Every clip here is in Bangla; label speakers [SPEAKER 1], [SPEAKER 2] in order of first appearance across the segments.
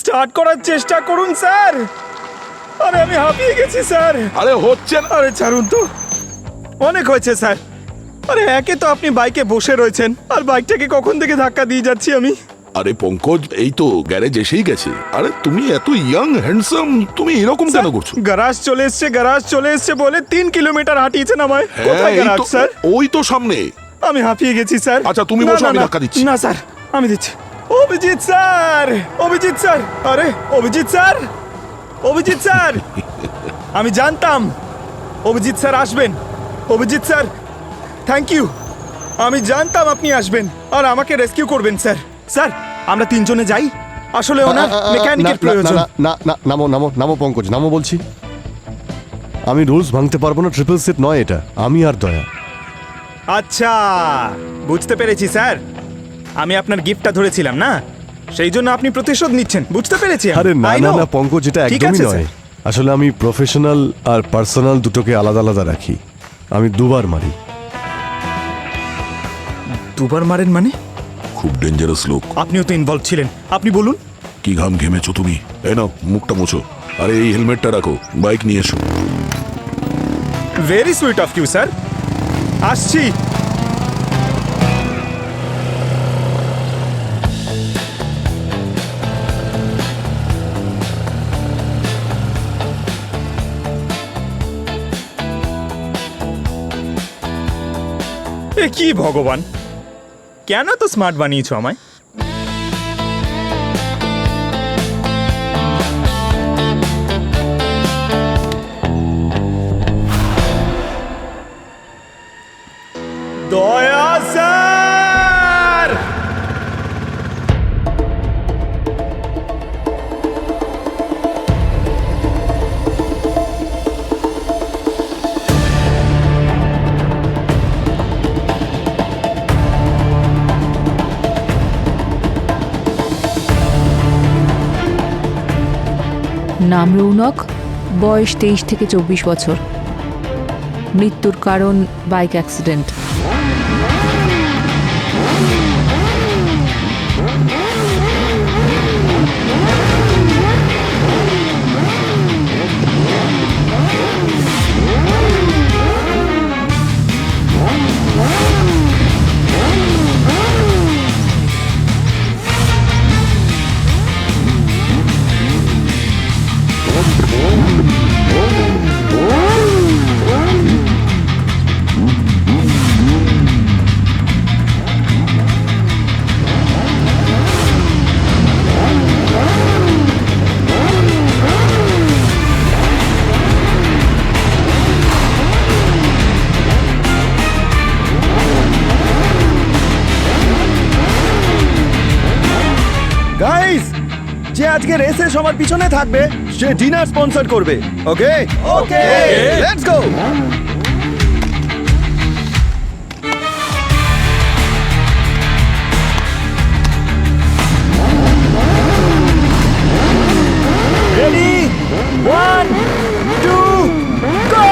[SPEAKER 1] স্টার্ট করার চেষ্টা করুন স্যার। আরে আমি হাঁপিয়ে গেছি স্যার।
[SPEAKER 2] আরে হচ্ছে না।
[SPEAKER 1] আরে ছাড়ুন তো, অনেক হয়েছে স্যার। আরে একে তো আপনি বাইকে বসে রয়েছেন, আর বাইকটাকে কখন থেকে ধাক্কা দিয়ে যাচ্ছি আমি।
[SPEAKER 2] আরে পঙ্কজ, এই তো গ্যারেজ এসেই গেছে। আরে তুমি এত ইয়াং হ্যান্ডসাম, তুমি এরকম কেন করছো?
[SPEAKER 1] গ্যারাজ চলে এসছে বলে 3 কিলোমিটার হাঁটিয়েছেন আমায়। কোথায়
[SPEAKER 2] এই
[SPEAKER 1] গ্যারাজ
[SPEAKER 2] তো,
[SPEAKER 1] স্যার?
[SPEAKER 2] ওই তো সামনে।
[SPEAKER 1] আমি হাঁপিয়ে গেছি স্যার।
[SPEAKER 2] আচ্ছা, তুমি
[SPEAKER 1] না,
[SPEAKER 2] বসো,
[SPEAKER 1] না,
[SPEAKER 2] আমি
[SPEAKER 1] না,
[SPEAKER 2] ধাক্কা দিচ্ছি।
[SPEAKER 1] না স্যার, আমি দিচ্ছি। অভিজিৎ স্যার, অভিজিৎ স্যার, আরে অভিজিৎ স্যার, অভিজিৎ স্যার। আমি জানতাম অভিজিৎ স্যার আসবেন। Abhijit sir, thank you. আমি জানতাম আপনি আসবেন আর আমাকে রেস্কিউ করবেন স্যার। স্যার, আমরা 3 জনে যাই, আসলে ওনার মেকানিকের প্রয়োজন।
[SPEAKER 3] না না, নামো নামো নামো পঙ্কজ, নামো বলছি। আমি রুলস ভাঙতে পারবো না, ট্রিপল সেট নয় এটা। আমি আর দয়া।
[SPEAKER 1] আচ্ছা, বুঝতে পেরেছি স্যার। আমি আপনার গিফটটা ধরেছিলাম না, সেই জন্য আপনি প্রতিশোধ নিচ্ছেন। বুঝতে পেরেছি আমি।
[SPEAKER 3] আরে না
[SPEAKER 1] I
[SPEAKER 3] না
[SPEAKER 1] know.
[SPEAKER 3] না পঙ্কজ, এটা
[SPEAKER 1] ঠিক
[SPEAKER 3] একদমই
[SPEAKER 1] আছে,
[SPEAKER 3] নয়।
[SPEAKER 1] স্যার।
[SPEAKER 3] আসলে আমি প্রফেশনাল আর পার্সোনাল দুটোকে আলাদা আলাদা রাখি। আমি 2 বার মারি।
[SPEAKER 1] 2 বার মারেন মানে?
[SPEAKER 2] খুব ডেঞ্জারাস লোক।
[SPEAKER 1] আপনিও তো ইনভলভ ছিলেন, আপনি বলুন।
[SPEAKER 2] কি ঘাম ঘেমেছো তুমি? এই নাও, মুখটা মোছো। আরে এই হেলমেটটা রাখো, বাইক নিয়ে এসো।
[SPEAKER 1] Very sweet of you sir. আসছি। এ কি ভগবান, কেন তো স্মার্ট বানিয়েছো আমায়? দয়া স্যার,
[SPEAKER 4] নাম রৌনক, বয়স 23 থেকে 24 বছর। মৃত্যুর কারণ বাইক অ্যাক্সিডেন্ট।
[SPEAKER 5] গাইস, যে আজকে রেসে সবার পিছনে থাকবে সে ডিনার স্পন্সর করবে। ওকে ওকে, লেটস গো। রেডি, 1 2 গো।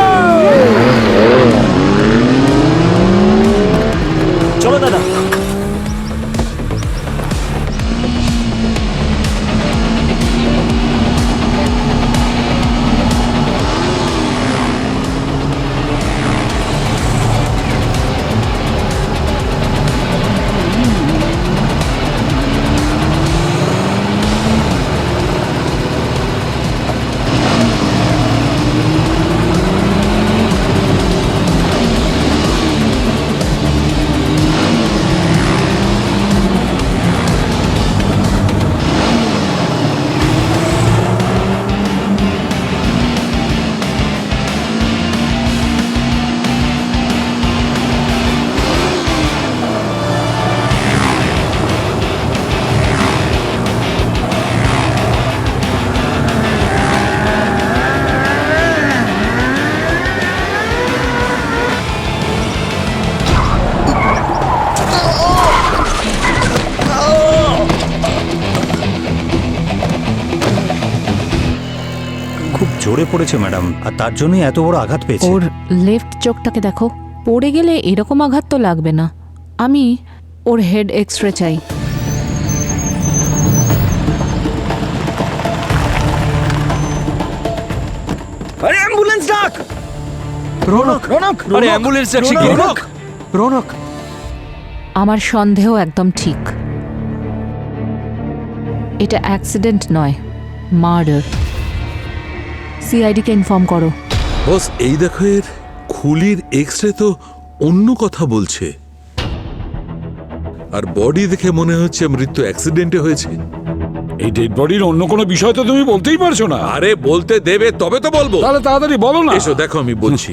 [SPEAKER 5] চলো দাদা।
[SPEAKER 6] জোরে পড়েছে ম্যাডাম, আর তার জন্যই এত বড় আঘাত পেয়েছে।
[SPEAKER 4] ওর লেফট চোখটাকে দেখো, পড়ে গেলে এরকম আঘাত তো লাগবে না। আমি ওর হেড এক্সরে চাই।
[SPEAKER 5] ডাক।
[SPEAKER 1] রৌনক রৌনক
[SPEAKER 7] আরে অ্যাম্বুলেন্স ডাকছি কি?
[SPEAKER 1] রৌনক রৌনক
[SPEAKER 4] আমার সন্দেহ একদম ঠিক। এটা অ্যাক্সিডেন্ট নয়, মার্ডার। সিআইডিকে ইনফর্ম করো।
[SPEAKER 8] বস এই দেখো, এর খুলির এক্সরে তো অন্য কথা বলছে, আর বডি দেখে মনে হচ্ছে মৃত্যু অ্যাক্সিডেন্টে হয়েছে।
[SPEAKER 9] এই ডেড বডির অন্য কোনো বিষয় তো তুমি বলতেই পারছো না।
[SPEAKER 8] আরে বলতে দেবে তবে তো বলবো।
[SPEAKER 9] তাহলে তাড়াতাড়ি বলো না।
[SPEAKER 8] এসো দেখো আমি বলছি।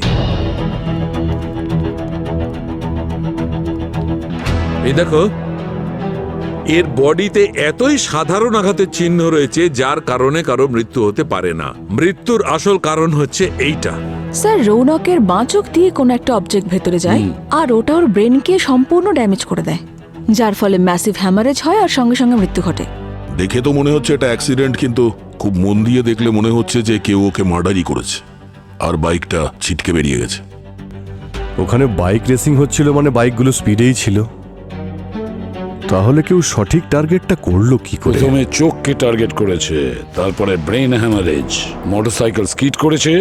[SPEAKER 8] এই দেখো, এর বডিতে এতই সাধারণ আঘাতের চিহ্ন রয়েছে যার কারণে কারো মৃত্যু হতে পারে না। মৃত্যুর আসল কারণ হচ্ছে এইটা।
[SPEAKER 10] স্যার, রৌনকের বাঁ চোখ দিয়ে কোনো একটা অবজেক্ট ভেতরে যায় আর ওটা ওর ব্রেনকে সম্পূর্ণ ড্যামেজ করে দেয়, যার ফলে ম্যাসিভ হ্যামারেজ হয় আর সঙ্গে সঙ্গে মৃত্যু ঘটে।
[SPEAKER 2] দেখে তো মনে হচ্ছে এটা অ্যাক্সিডেন্ট, কিন্তু খুব মন দিয়ে দেখলে মনে হচ্ছে যে কেউ ওকে মার্ডারই করেছে আর বাইকটা ছিটকে বেরিয়ে গেছে।
[SPEAKER 3] ওখানে বাইক রেসিং হচ্ছিল, মানে বাইকগুলো স্পিডেই ছিল। তাহলে কেউ সঠিক টার্গেটটা করলো কি করে?
[SPEAKER 9] প্রথমে চোখকে টার্গেট করেছে, তারপরে ব্রেন হ্যামারেজ, মোটরসাইকেল স্কিড করেছে,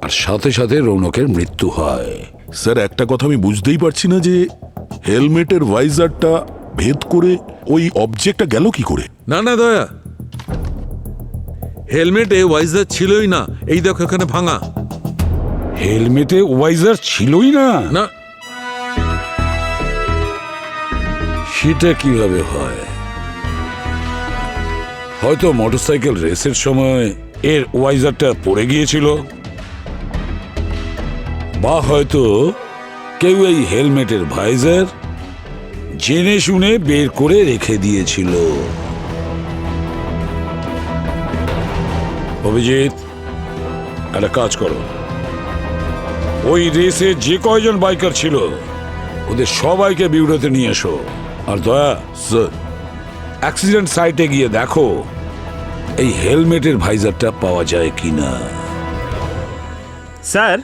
[SPEAKER 9] আর সাথে সাথে রৌনকের মৃত্যু হয়।
[SPEAKER 2] স্যার, একটা কথা আমি বুঝতেই পারছি না যে হেলমেটের ভাইজারটা ভেদ করে ওই অবজেক্টটা গেল কি করে?
[SPEAKER 8] না না দয়া, হেলমেটে ওয়াইজার ছিলই না। এই দেখো এখানে ভাঙা।
[SPEAKER 9] হেলমেটে ওয়াইজার ছিলই না?
[SPEAKER 8] না,
[SPEAKER 9] সেটা কিভাবে হয়? হয়তো মোটরসাইকেল রেসের সময় এর ওয়াইজারটা পড়ে গিয়েছিল, বা হয়তো কেউ এই হেলমেটের ভাইজার জেনে শুনে বের করে রেখে দিয়েছিল। অভিজিৎ, একটা কাজ করো, ওই রেসে যে কয়জন বাইকার ছিল ওদের সবাইকে বিউরোতে নিয়ে এসো। আর দয়া,
[SPEAKER 2] স্যার,
[SPEAKER 9] অ্যাক্সিডেন্ট সাইটে গিয়ে দেখো এই হেলমেটের ভাইজারটা পাওয়া যায় কিনা।
[SPEAKER 1] স্যার,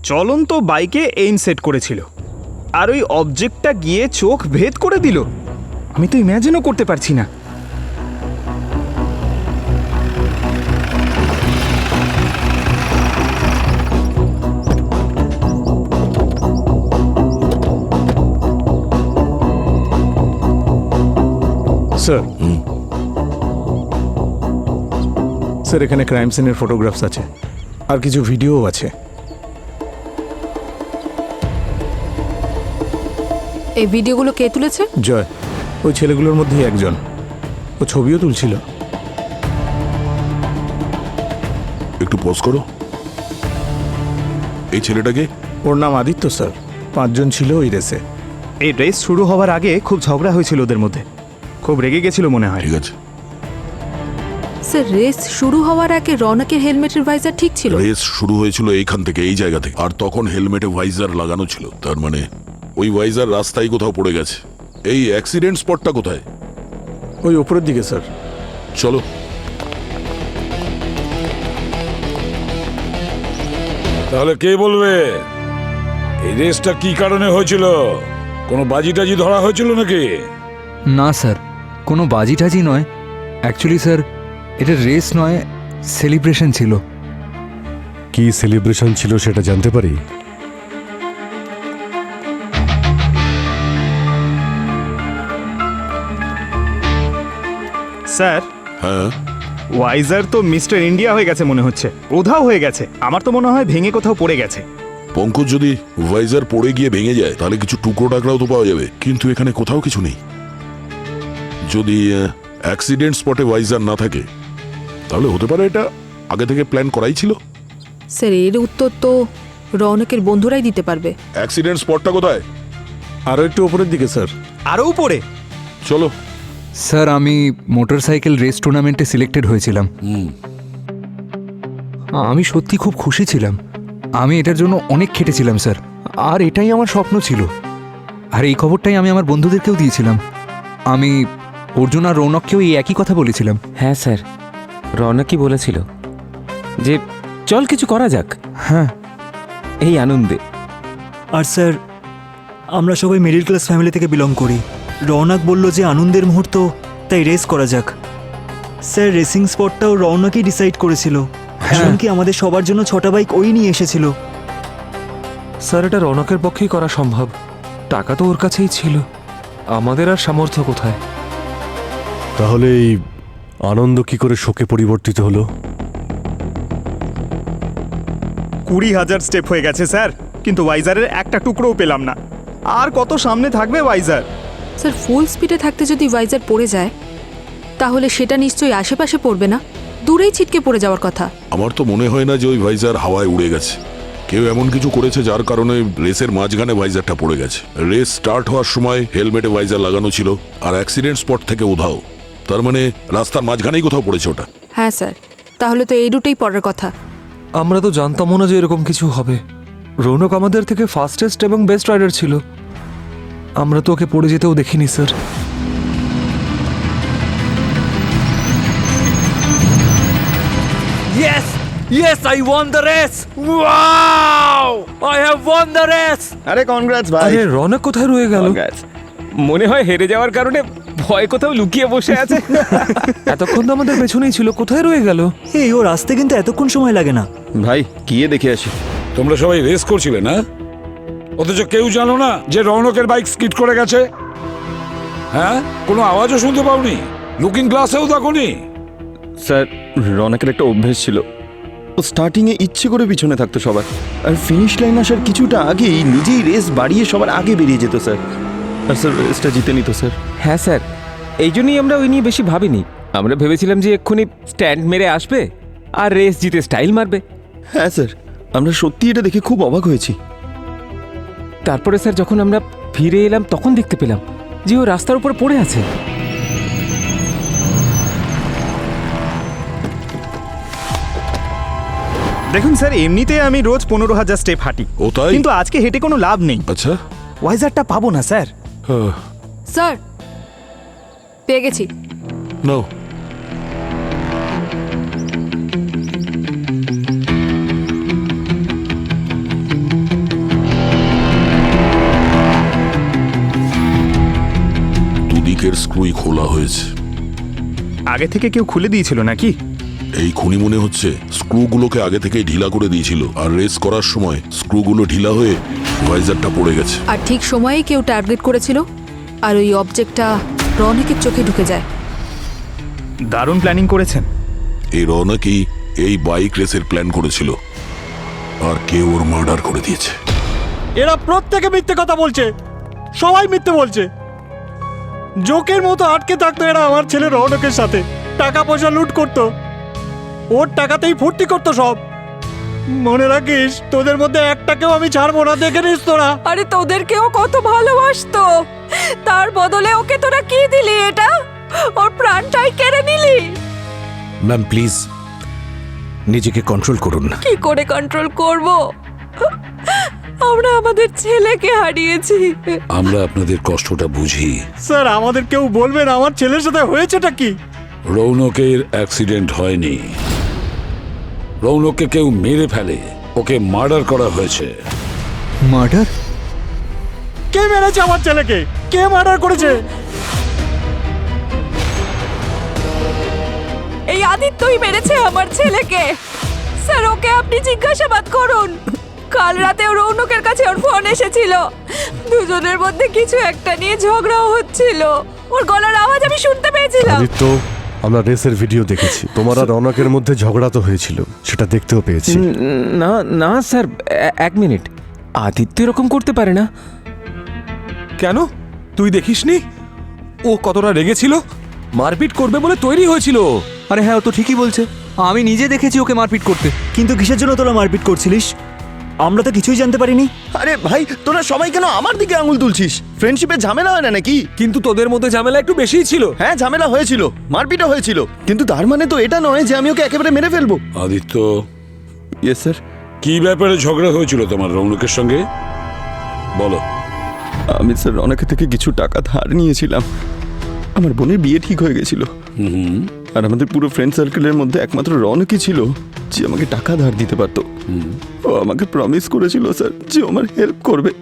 [SPEAKER 1] চলন্ত বাইকে এইম সেট করেছিল আর ওই অবজেক্টটা গিয়ে চোখ ভেদ করে দিল। আমি তো ইম্যাজিনও করতে পারছি না। স্যার, স্যার এখানে ক্রাইম সিনের ফটোগ্রাফস আছে আর কিছু ভিডিও আছে।
[SPEAKER 4] এই ভিডিওগুলো কে তুলেছে?
[SPEAKER 1] জয়, ওই ছেলেগুলোর মধ্যেই একজন। ও ছবিও তুলছিল।
[SPEAKER 2] একটু পজ করো। এই ছেলেটাকে?
[SPEAKER 1] ওর নাম আদিত্য স্যার। 5 জন ছিল ওই রেসে। এই রেস শুরু হওয়ার আগে খুব ঝগড়া হয়েছিল ওদের মধ্যে, খুব রেগে গেছিল মনে হয়।
[SPEAKER 2] ঠিক আছে।
[SPEAKER 4] স্যার, রেস শুরু হওয়ার আগে রৌনকের হেলমেটের ভাইজার ঠিক ছিল।
[SPEAKER 2] রেস শুরু হয়েছিল এইখান থেকে, এই জায়গা থেকে, আর তখন হেলমেটে ভাইজার লাগানো ছিল। তার মানে ওই ভাইজার রাস্তায় কোথাও পড়ে গেছে। এই অ্যাক্সিডেন্ট স্পটটা কোথায়?
[SPEAKER 1] ওই ওপরের দিকে স্যার।
[SPEAKER 2] চলো।
[SPEAKER 9] তাহলে কে বলবে এই রেসটা কি কারণে হয়েছিল? কোনো বাজি টাজি ধরা হয়েছিল নাকি?
[SPEAKER 7] না স্যার, কোনো বাজি টাজি নয়। অ্যাকচুয়ালি স্যার, এটা রেস নয়, সেলিব্রেশন ছিল।
[SPEAKER 3] কি সেলিব্রেশন ছিল সেটা জানতে পারি?
[SPEAKER 1] স্যার,
[SPEAKER 2] হ্যাঁ,
[SPEAKER 1] ওয়াইজার তো মিস্টার ইন্ডিয়া হয়ে গেছে মনে হচ্ছে, উধাও হয়ে গেছে। আমার তো মনে হয় ভেঙে কোথাও পড়ে গেছে।
[SPEAKER 2] পঙ্কজ, যদি ভাইজার পড়ে গিয়ে ভেঙে যায় তাহলে কিছু টুকরো টাকরাও তো পাওয়া যাবে, কিন্তু এখানে কোথাও কিছু নেই। যদি অ্যাক্সিডেন্ট স্পটে ভাইজার না থাকে তাহলে হতে পারে এটা আগে থেকে প্ল্যান করাই ছিল।
[SPEAKER 4] স্যার, এর উত্তর তো রৌনকের বন্ধুরাই দিতে পারবে।
[SPEAKER 2] অ্যাক্সিডেন্ট স্পটটা কোথায়?
[SPEAKER 1] আরও একটু উপরের দিকে স্যার। আরও উপরে?
[SPEAKER 2] চলো।
[SPEAKER 7] স্যার, আমি মোটরসাইকেল রেস টুর্নামেন্টে সিলেক্টেড হয়েছিলাম। আমি সত্যি খুব খুশি ছিলাম। আমি এটার জন্য অনেক খেটেছিলাম স্যার, আর এটাই আমার স্বপ্ন ছিল। আর এই খবরটাই আমি আমার বন্ধুদেরকেও দিয়েছিলাম। আমি অর্জুন আর রৌনককেও এই একই কথা বলেছিলাম।
[SPEAKER 11] হ্যাঁ স্যার, রৌনকই বলেছিল যে চল কিছু করা যাক।
[SPEAKER 7] হ্যাঁ,
[SPEAKER 11] এই আনন্দে।
[SPEAKER 12] আর স্যার, আমরা সবাই মিডল ক্লাস ফ্যামিলি থেকে বিলং করি। রৌনক বলল যে আনন্দের মুহূর্ত, তাই রেস করা যাক। স্যার, রেসিং স্পটটাও রৌনকই ডিসাইড করেছিল। এমনকি আমাদের সবার জন্য 6টা বাইক ওই নিয়ে এসেছিল।
[SPEAKER 7] স্যার এটা রৌনকের পক্ষেই করা সম্ভব। টাকা তো ওর কাছেই ছিল, আমাদের আর সামর্থ্য কোথায়?
[SPEAKER 3] তাহলে এই আনন্দ কি করে শোকে পরিবর্তিত হলো?
[SPEAKER 1] 20,000 স্টেপ হয়ে গেছে স্যার, কিন্তু ওয়াইজারের একটা টুকরোও পেলাম না। আর কত সামনে থাকবে ওয়াইজার?
[SPEAKER 4] স্যার ফুল স্পিডে থাকতে যদি ভাইজার পড়ে যায় তাহলে সেটা নিশ্চয়ই আশেপাশে পড়বে না, দূরেই ছিটকে পড়ে যাওয়ার কথা।
[SPEAKER 2] আমার তো মনে হয় না যে ওই ভাইজার হাওয়ায় উড়ে গেছে। কেউ এমন কিছু করেছে যার কারণে রেসের মাঝখানে ভাইজারটা পড়ে গেছে। রেস স্টার্ট হওয়ার সময় হেলমেটে ভাইজার লাগানো ছিল, আর অ্যাক্সিডেন্ট স্পট থেকে উধাও। তার মানে রাস্তার মাঝখানেই কোথাও পড়েছে ওটা।
[SPEAKER 4] হ্যাঁ স্যার, তাহলে তো এই রুটেই পড়ার কথা।
[SPEAKER 7] আমরা তো জানতামও না যে এরকম কিছু হবে। রৌনক আমাদের থেকে ফাস্টেস্ট এবং বেস্ট রাইডার ছিল, আমরা তো ওকে পড়ে যেতেও দেখিনি sir.
[SPEAKER 11] Yes! Yes, I won the race! Wow! I have won the race!
[SPEAKER 5] আরে কনগ্রাটস ভাই।
[SPEAKER 7] আরে রৌনক কোথায় রয়ে গেল?
[SPEAKER 11] মনে হয় হেরে যাওয়ার কারণে ভয় কোথাও লুকিয়ে বসে আছে।
[SPEAKER 7] এতক্ষণ তো আমাদের পেছনেই ছিল, কোথায় রয়ে গেল?
[SPEAKER 12] এই ওর আসতে কিন্তু এতক্ষণ সময় লাগে না।
[SPEAKER 5] ভাই গিয়ে দেখে আসি।
[SPEAKER 9] তোমরা সবাই রেস করছিলে না, অথচ কেউ জানো না যে রৌনকের বাইক স্কিড করে গেছে? হ্যাঁ, কোনো আওয়াজও শুনতে পাওনি? লুকিং গ্লাসেও দেখোনি?
[SPEAKER 5] স্যার রৌনকের একটা অভ্যেস ছিল, ও স্টার্টিংয়ে ইচ্ছে করে পিছনে থাকতো সবার, আর ফিনিশ লাইন আসার কিছুটা আগেই নিজেই রেস বাড়িয়ে সবার আগে বেরিয়ে যেত স্যার। আর স্যার রেসটা জিতে নিত স্যার।
[SPEAKER 11] হ্যাঁ স্যার, এই জন্যই আমরা ওই নিয়ে বেশি ভাবিনি। আমরা ভেবেছিলাম যে এক্ষুনি স্ট্যান্ড মেরে আসবে আর রেস জিতে স্টাইল মারবে।
[SPEAKER 5] হ্যাঁ স্যার, আমরা সত্যি এটা দেখে খুব অবাক হয়েছি।
[SPEAKER 11] তারপরে স্যার যখন আমরা ফিরে এলাম তখন দেখতে পেলাম যে ও রাস্তার উপর পড়ে আছে।
[SPEAKER 1] দেখুন স্যার, এমনিতে আমি রোজ 15,000 স্টেপ হাঁটি,
[SPEAKER 2] ও তাই?
[SPEAKER 1] কিন্তু আজকে হেঁটে কোনো লাভ নেই।
[SPEAKER 2] আচ্ছা,
[SPEAKER 1] ওয়াইজারটা পাবো না স্যার।
[SPEAKER 4] স্যার পেয়ে গেছি।
[SPEAKER 2] নাও। দুদিকের স্ক্রুই খোলা হয়েছে।
[SPEAKER 1] আগে থেকে কেউ খুলে দিয়েছিল নাকি?
[SPEAKER 2] এই খুনি মনে হচ্ছে স্ক্রুগুলোকে আগে থেকেই ঢিলা করে দিয়েছিল, আর রেস করার সময় স্ক্রুগুলো ঢিলা হয়ে ভাইজারটা পড়ে গেছে।
[SPEAKER 4] আর ঠিক সময়ে কেউ টার্গেট করেছিল, আর ওই অবজেক্টটা রৌনকের চোখে ঢুকে যায়।
[SPEAKER 1] দারুণ প্ল্যানিং করেছেন।
[SPEAKER 2] এই রৌনকই এই বাইক রেসের প্ল্যান করেছিল, আর কেউ ওর মার্ডার করে দিয়েছে।
[SPEAKER 12] এরা প্রত্যেকে মিথ্যে কথা বলছে, সবাই মিথ্যে বলছে। জোকের মতো আটকে থাকতো এরা আমার ছেলে রৌনকের সাথে, টাকা পয়সা লুট করতো, ওর টাকাতেই ফুর্তি করতো সব। মনে রাখিস, তোদের মধ্যে একটাকেও আমি ছাড়বো না, দেখে নিস তোরা।
[SPEAKER 10] আরে তোদেরকেও কত ভালোবাসতো, তার বদলে ওকে তোরা কি দিলি? এটা ওর প্রাণটাই কেড়ে নিলি।
[SPEAKER 6] ম্যাম প্লিজ নিজেকে কন্ট্রোল করুন না।
[SPEAKER 10] কি করে কন্ট্রোল করব? আমরা আমাদের ছেলেকে হারিয়েছি।
[SPEAKER 9] আমরা আপনাদের কষ্টটা বুঝি।
[SPEAKER 12] স্যার আমাদের কেউ বলবেন আমার ছেলের সাথে হয়েছেটা কি?
[SPEAKER 9] রৌনকের অ্যাক্সিডেন্ট হয়নি, রৌনককে কেউ মেরে ফেলে, ওকে মার্ডার করা হয়েছে।
[SPEAKER 7] মার্ডার?
[SPEAKER 12] কে মেরেছে আমার ছেলেকে? কে মার্ডার করেছে?
[SPEAKER 10] এই আদিত্যই মেরেছে আমার ছেলেকে। স্যার ওকে আপনি জিজ্ঞাসাবাদ করুন। কাল রাতে ওর রৌনকের কাছে ওর ফোন এসেছিল, দুজনের মধ্যে কিছু একটা নিয়ে ঝগড়াও হচ্ছিল। ওর গলার আওয়াজ আমি শুনতে পেয়েছিলাম।
[SPEAKER 3] আদিত্য, আমরা রেসের ভিডিও দেখেছি, তোমার আর রৌনকের মধ্যে ঝগড়া তো হয়েছিল, সেটা দেখতেও পেয়েছি।
[SPEAKER 11] না না স্যার, এক মিনিট, আদিত্য এরকম করতে পারে না।
[SPEAKER 7] কেন? তুই দেখিসনি ও কতটা রেগেছিল? মারপিট করবে বলে তৈরি হয়েছিল।
[SPEAKER 12] আরে হ্যাঁ, ও তো ঠিকই বলছে।
[SPEAKER 7] আমি নিজে দেখেছি ওকে মারপিট করতে।
[SPEAKER 12] কিন্তু কিসের জন্য তোরা মারপিট করছিলিস? আমরা তো কিছুই জানতে পারিনি।
[SPEAKER 5] আরে ভাই, তোরা সবাই কেন আমার দিকে আঙুল তুলছিস? ফ্রেন্ডশিপে ঝামেলা হয় না নাকি?
[SPEAKER 7] কিন্তু তোদের মধ্যে ঝামেলা একটু বেশিই ছিল।
[SPEAKER 5] হ্যাঁ ঝামেলা হয়েছিল, মারপিটও হয়েছিল, কিন্তু তার মানে তো এটা নয় যে আমি ওকে একেবারে মেরে ফেলবো।
[SPEAKER 9] Aditya,
[SPEAKER 5] yes sir.
[SPEAKER 9] কি ব্যাপারে ঝগড়া হয়েছিল তোমার রৌনকের সঙ্গে, বলো।
[SPEAKER 5] আমি স্যার রৌনকের থেকে কিছু টাকা ধার নিয়েছিলাম। আমার বোনের বিয়ে ঠিক হয়ে গেছিল, আর আমাদের পুরো ফ্রেন্ড সার্কেলের মধ্যে একমাত্র রৌনকই ছিল যে আমাকে টাকা ধার দিতে পারতো। ও আমাকে প্রমিস করেছিল স্যার যে আমার হেল্প করবে।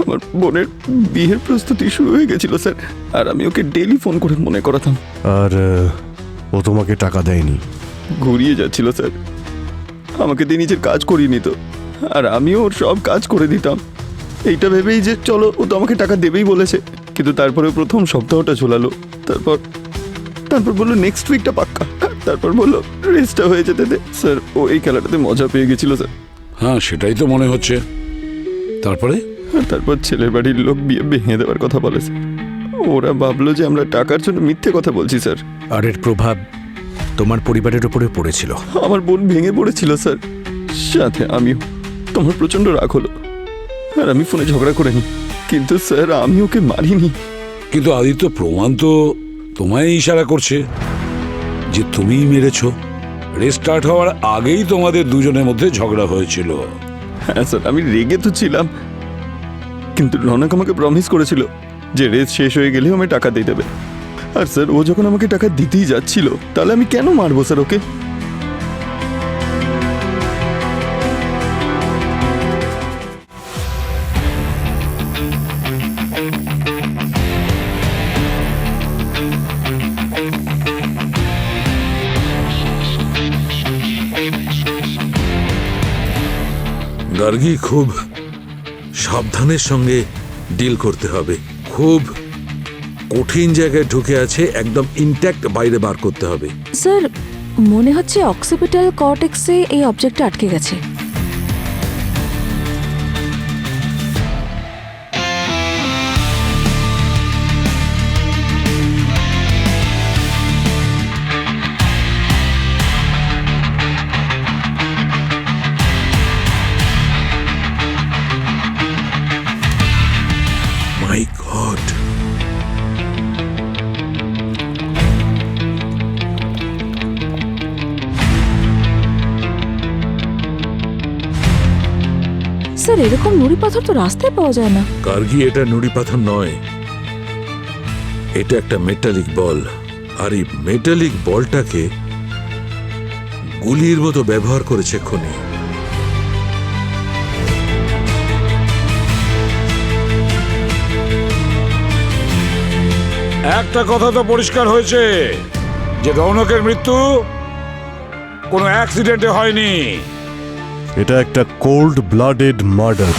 [SPEAKER 5] আমার বোনের বিয়ের প্রস্তুতি শুরু হয়ে গেছিল স্যার, আর আমি ওকে ডেইলি ফোন করে মনে করাতাম।
[SPEAKER 3] আর ও তোমাকে টাকা দেয়নি?
[SPEAKER 5] ঘুরিয়ে যাচ্ছিল স্যার, আমাকে দিয়ে নিজের কাজ করিয়ে নিত, আর আমিও ওর সব কাজ করে দিতাম এইটা ভেবেই যে চলো ও তো আমাকে টাকা দেবেই বলেছে। কিন্তু তারপরে প্রথম সপ্তাহটা ঝোলালো, তারপর তারপর বললো নেক্সট উইকটা পাক্কা, তারপর বললো রেসটা হয়ে যেতে দে। স্যার ও এই খেলাটাতে মজা পেয়ে গেছিল স্যার।
[SPEAKER 9] হ্যাঁ, সেটাই তো মনে হচ্ছে। তারপরে
[SPEAKER 5] তারপর ছেলের বাড়ির লোক বিয়ে ভেঙে দেওয়ার কথা বলে স্যার। ওরা ভাবলো যে আমরা টাকার জন্য মিথ্যে কথা বলছি স্যার।
[SPEAKER 6] আর এর প্রভাব তোমার পরিবারের উপরে পড়েছিল।
[SPEAKER 5] আমার বোন ভেঙে পড়েছিল স্যার, সাথে আমিও। তোমার প্রচন্ড রাগ হলো আর আমি ফোনে ঝগড়া করে নি, কিন্তু স্যার আমি ওকে মারিনি।
[SPEAKER 9] কিন্তু আদিত্য, প্রমাণ তো তোমায় ইশারা করছে যে তুমিই মেরেছ। রেস স্টার্ট হওয়ার আগেই তোমাদের দুজনের মধ্যে ঝগড়া হয়েছিল।
[SPEAKER 5] হ্যাঁ স্যার, আমি রেগে তো ছিলাম, কিন্তু রনক আমাকে প্রমিস করেছিল যে রেস শেষ হয়ে গেলেও আমি টাকা দিয়ে দেবে। আর স্যার ও যখন আমাকে টাকা দিতেই যাচ্ছিল, তাহলে আমি কেন মারবো স্যার ওকে?
[SPEAKER 8] গার্গী, খুব সাবধানের সঙ্গে ডিল করতে হবে। খুব কঠিন জায়গায় ঢুকে আছে, একদম ইনট্যাক্ট বাইরে বার করতে হবে।
[SPEAKER 10] স্যার মনে হচ্ছে অক্সিপিটাল কর্টেক্সে এই অবজেক্টটা আটকে গেছে।
[SPEAKER 8] মাই গড!
[SPEAKER 10] স্যার এরকম নুড়ি পাথর তো রাস্তায় পাওয়া যায় না।
[SPEAKER 8] গার্গী, এটা নুড়ি পাথর নয়, এটা একটা মেটালিক বল। আর এই মেটালিক বলটাকে গুলির মতো ব্যবহার করেছে খুনি।
[SPEAKER 9] একটা কথা তো পরিষ্কার হয়েছে যে রৌনকের মৃত্যু কোনো অ্যাক্সিডেন্টে হয়নি।
[SPEAKER 3] এটা একটা কোল্ড ব্লাডেড মার্ডার।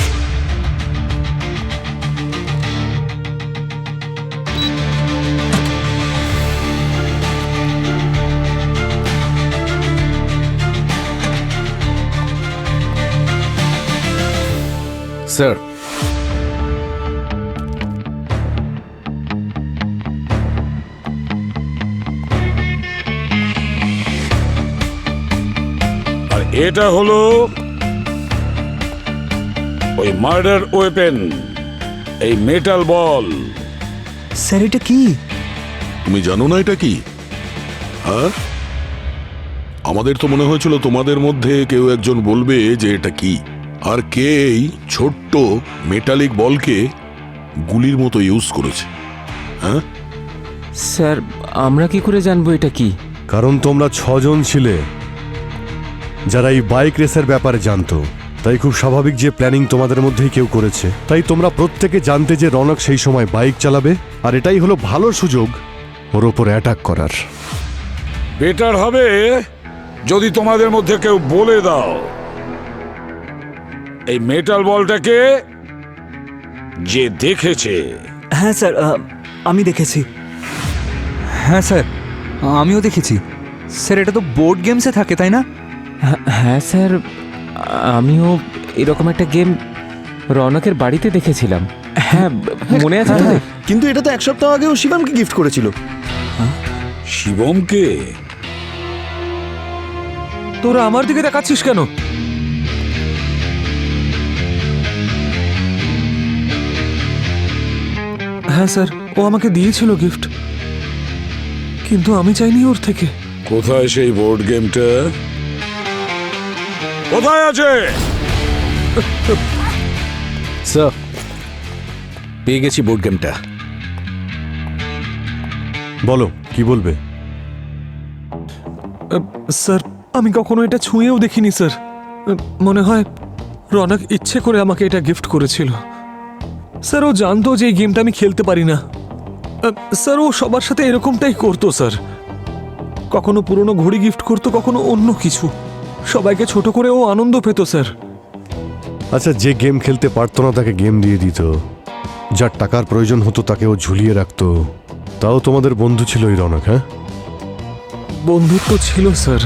[SPEAKER 6] স্যার,
[SPEAKER 9] আর এটা হলো ওই মার্ডার ওয়েপেন, এই মেটাল বল।
[SPEAKER 6] স্যার এটা কি?
[SPEAKER 2] তুমি জানো না এটা কি? হ্যাঁ, আমাদের তো মনে হয়েছিল তোমাদের মধ্যে কেউ একজন বলবে যে এটা কি, আর কে এই ছোট্ট মেটালিক বলকে গুলির মতো ইউজ করেছে। হ্যাঁ
[SPEAKER 11] স্যার আমরা কি করে জানবো এটা কি?
[SPEAKER 3] কারণ তোমরা 6 জন ছিলে যারা এই বাইক রেসের ব্যাপারে জানতো, তাই খুব স্বাভাবিক যে প্ল্যানিং তোমাদের মধ্যেই কেউ করেছে। তাই তোমরা প্রত্যেকে জানতে যে রনক সেই সময় বাইক চালাবে, আর এটাই হলো ভালো সুযোগ ওর ওপর অ্যাটাক করার।
[SPEAKER 9] বেটার হবে যদি তোমাদের মধ্যে কেউ বলে দাও এই মেটাল বলটাকে যে দেখেছে।
[SPEAKER 6] হ্যাঁ স্যার, আমি দেখেছি।
[SPEAKER 7] হ্যাঁ স্যার, আমিও দেখেছি। স্যার এটা তো বোর্ড গেমসে থাকে, তাই না?
[SPEAKER 11] হ্যাঁ স্যার, আমিও এরকম একটা গেম রৌনকের বাড়িতে দেখেছিলাম। হ্যাঁ মনে আছে তো?
[SPEAKER 5] কিন্তু এটা তো 1 সপ্তাহ আগেও শিবমকে গিফট করেছিল।
[SPEAKER 9] শিবমকে?
[SPEAKER 7] তোরা আমার দিকে দেখাচ্ছিস কেন?
[SPEAKER 12] হ্যাঁ স্যার, ও আমাকে দিয়েছিল গিফট, কিন্তু আমি চাইনি ওর থেকে।
[SPEAKER 9] কোথায় সেই বোর্ড গেমটা? কোথায় আছে?
[SPEAKER 6] স্যার পেয়ে গেছি বোর্ড গেমটা।
[SPEAKER 3] বলো কি বলবে?
[SPEAKER 12] স্যার আমি কখনো এটা ছুঁয়েও দেখিনি স্যার। মনে হয় রনক ইচ্ছে করে আমাকে এটা গিফট করেছিল। স্যার ও জানতো যে এই গেমটা আমি খেলতে পারি না। স্যার ও সবার সাথে এরকমটাই করতো স্যার, কখনো পুরনো ঘড়ি গিফট করতো, কখনো অন্য কিছু।
[SPEAKER 5] সবাইকে ছোট করে ও আনন্দ পেত স্যার।
[SPEAKER 3] আচ্ছা, যে গেম খেলতে পারতো না তাকে গেম দিয়ে দিত, যার টাকার প্রয়োজন হতো তাকে ও ঝুলিয়ে রাখতো। তাও তোমাদের বন্ধু ছিল এই রনক, হ্যাঁ?
[SPEAKER 5] বন্ধুত্ব ছিল স্যার।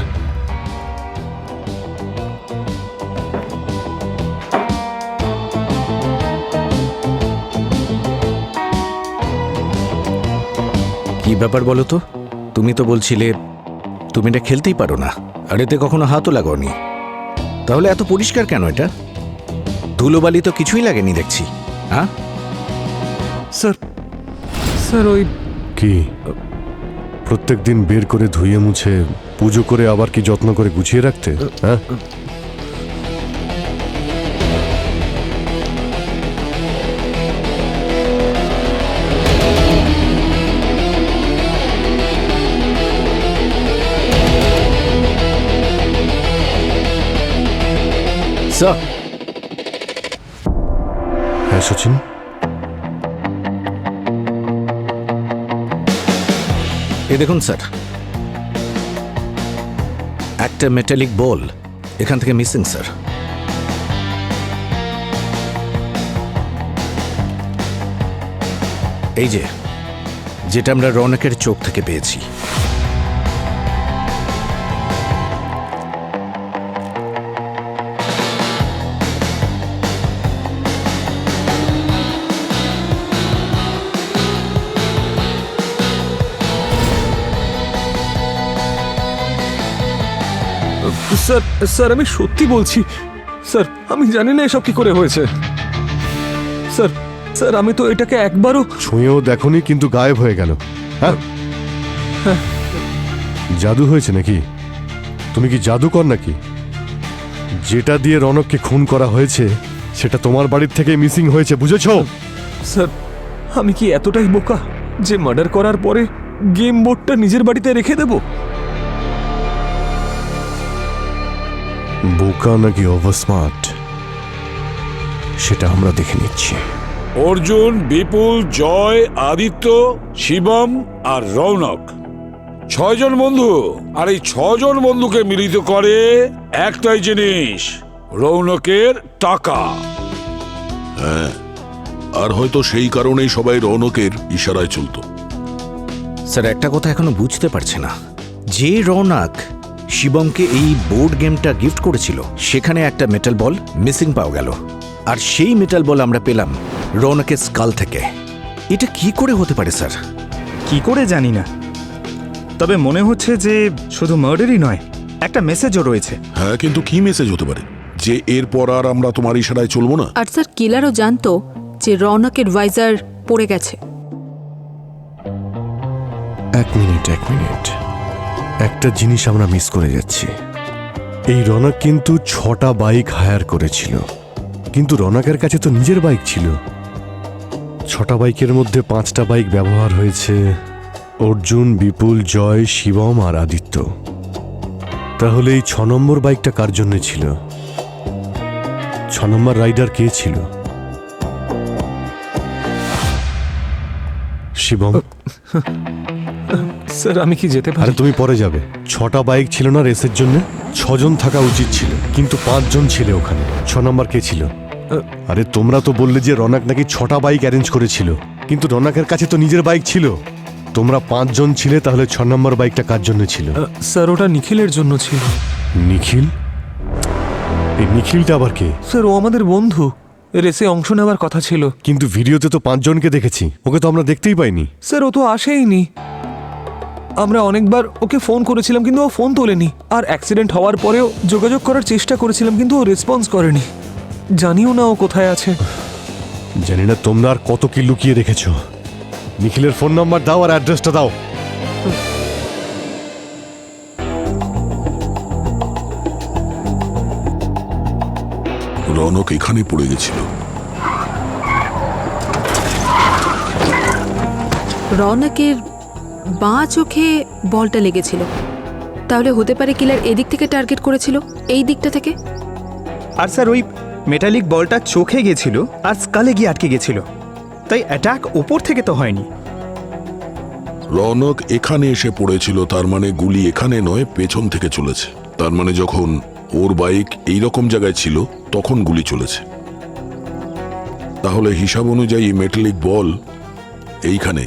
[SPEAKER 13] কি ব্যাপার বলো তো? তুমি তো বলছিলে তুমি এটা খেলতেই পারো না, আর এতে কখনো হাতও লাগাওনি। তাহলে এত পরিষ্কার কেন এটা? ধুলোবালি তো কিছুই লাগেনি দেখছি, হ্যাঁ?
[SPEAKER 5] স্যার স্যার ওই
[SPEAKER 3] কি প্রত্যেক দিন বের করে ধুয়ে মুছে পুজো করে আবার কি যত্ন করে গুছিয়ে রাখতে, হ্যাঁ?
[SPEAKER 13] স্যার।
[SPEAKER 3] হ্যাঁ সচিন,
[SPEAKER 13] এই দেখুন স্যার, একটা মেটালিক বল এখান থেকে মিসিং স্যার। এই যে, যেটা আমরা রনকের চোখ থেকে পেয়েছি।
[SPEAKER 5] স্যার স্যার আমি সত্যি বলছি স্যার, আমি জানি না এসব কি করে হয়েছে। স্যার স্যার আমি তো এটাকে একবারও
[SPEAKER 3] ছুঁয়েও দেখোনি কিন্তু গায়েব হয়ে গেল, হ্যাঁ? জাদু হয়েছে নাকি? তুমি কি জাদুকর নাকি? যেটা দিয়ে রনককে খুন করা হয়েছে সেটা তোমার বাড়ির থেকে মিসিং হয়েছে, বুঝেছো?
[SPEAKER 5] স্যার আমি কি এতটাই বোকা যে মার্ডার করার পরে গেম বোর্ডটা নিজের বাড়িতে রেখে দেব?
[SPEAKER 3] বোকা নাকি ওভারস্মার্ট সেটা আমরা দেখে নিচ্ছি।
[SPEAKER 9] অর্জুন, বিপুল, জয়, আদিত্য, শিবম আর রৌনক, 6 জন বন্ধু। আর এই 6 জন বন্ধুকে মিলিত করে একটাই জিনিস, রৌনকের টাকা।
[SPEAKER 2] হ্যাঁ, আর হয়তো সেই কারণেই সবাই রৌনকের ইশারায় চলতো।
[SPEAKER 13] স্যার একটা কথা এখনো বুঝতে পারছে না, যে রৌনক শিবমকে এই বোর্ড গেমটা গিফট করেছিল সেখানে একটা মেটাল বল মিসিং পাওয়া গেল, আর সেই মেটাল বল আমরা পেলাম রৌনকের স্কাল থেকে। এটা কি করে হতে পারে স্যার?
[SPEAKER 12] কি করে জানি না, তবে মনে হচ্ছে যে শুধু মার্ডারই নয়, একটা মেসেজও রয়েছে।
[SPEAKER 2] হ্যাঁ, কিন্তু কি মেসেজ হতে পারে যে এরপর আর আমরা তোমার ইশারায় চলবো না?
[SPEAKER 10] আর স্যার কিলারও জানতো যে রৌনকের ভাইজার পড়ে গেছে।
[SPEAKER 3] এক মিনিট, একটা জিনিস আমরা মিস করে যাচ্ছি। এই রনক কিন্তু 6টা বাইক হায়ার করেছিল, কিন্তু রনকের কাছে তো নিজের বাইক ছিল। 6টা বাইকের মধ্যে 5টা বাইক ব্যবহার হয়েছে অর্জুন, বিপুল, জয়, শিবম আর আদিত্য। তাহলে এই 6 নম্বর বাইকটা কার জন্য ছিল? 6 নম্বর রাইডার কে ছিল? শিবম।
[SPEAKER 5] স্যার আমি কি যেতে
[SPEAKER 3] আরে
[SPEAKER 5] পারি?
[SPEAKER 3] তুমি পরে যাবে। 6টা বাইক ছিল না রেসের জন্য? 6 জন থাকা উচিত ছিল, কিন্তু 5 জন ছিল ওখানে। 6 নম্বর কে ছিল? আরে তোমরা তো বললে যে রনক নাকি 6টা বাইক অ্যারেঞ্জ করেছিল, কিন্তু রনকের কাছে তো নিজের বাইক ছিল। তোমরা 5 জন ছিলে, তাহলে 6 নম্বর বাইকটা কার জন্য ছিল?
[SPEAKER 5] স্যার ওটা নিখিলের জন্য ছিল।
[SPEAKER 3] নিখিল? এই নিখিলটা আবার কে?
[SPEAKER 5] স্যার ও আমাদের বন্ধু, রেসে অংশ নেওয়ার কথা ছিল।
[SPEAKER 3] কিন্তু ভিডিওতে তো 5 জনকে দেখেছি, ওকে তো আমরা দেখতেই পাইনি।
[SPEAKER 5] স্যার ও তো আসেইনি। আমরা অনেকবার ওকে ফোন করেছিলাম কিন্তু ও ফোন তোলেনি, আর অ্যাক্সিডেন্ট হওয়ার পরেও যোগাযোগ করার চেষ্টা করেছিলাম কিন্তু ও রেসপন্স করেনি। জানিও না ও কোথায় আছে।
[SPEAKER 3] জানি না তোমরা আর কত কি লুকিয়ে রেখেছো। নিখিলের ফোন নাম্বার দাও আর অ্যাড্রেসটা দাও।
[SPEAKER 2] রনক এখানে পড়ে গেছিল।
[SPEAKER 10] রৌনকের বাঁ চোখে বলটা লেগেছিল, তাহলে হতে পারে কিলার এদিক থেকে টার্গেট করেছিল, এই দিকটা থেকে।
[SPEAKER 12] আর স্যার ওই মেটালিক বলটা চোখে গেছিল আর স্কালে গিয়ে আটকে গেছিল, তাই অ্যাটাক ওপর থেকে তো হয়নি।
[SPEAKER 2] রনক এখানে এসে পড়েছিল, তার মানে গুলি এখানে নয় পেছন থেকে চলেছে। তার মানে যখন ওর বাইক এই রকম জায়গায় ছিল তখন গুলি চলেছে। তাহলে হিসাব অনুযায়ী মেটালিক বল এইখানে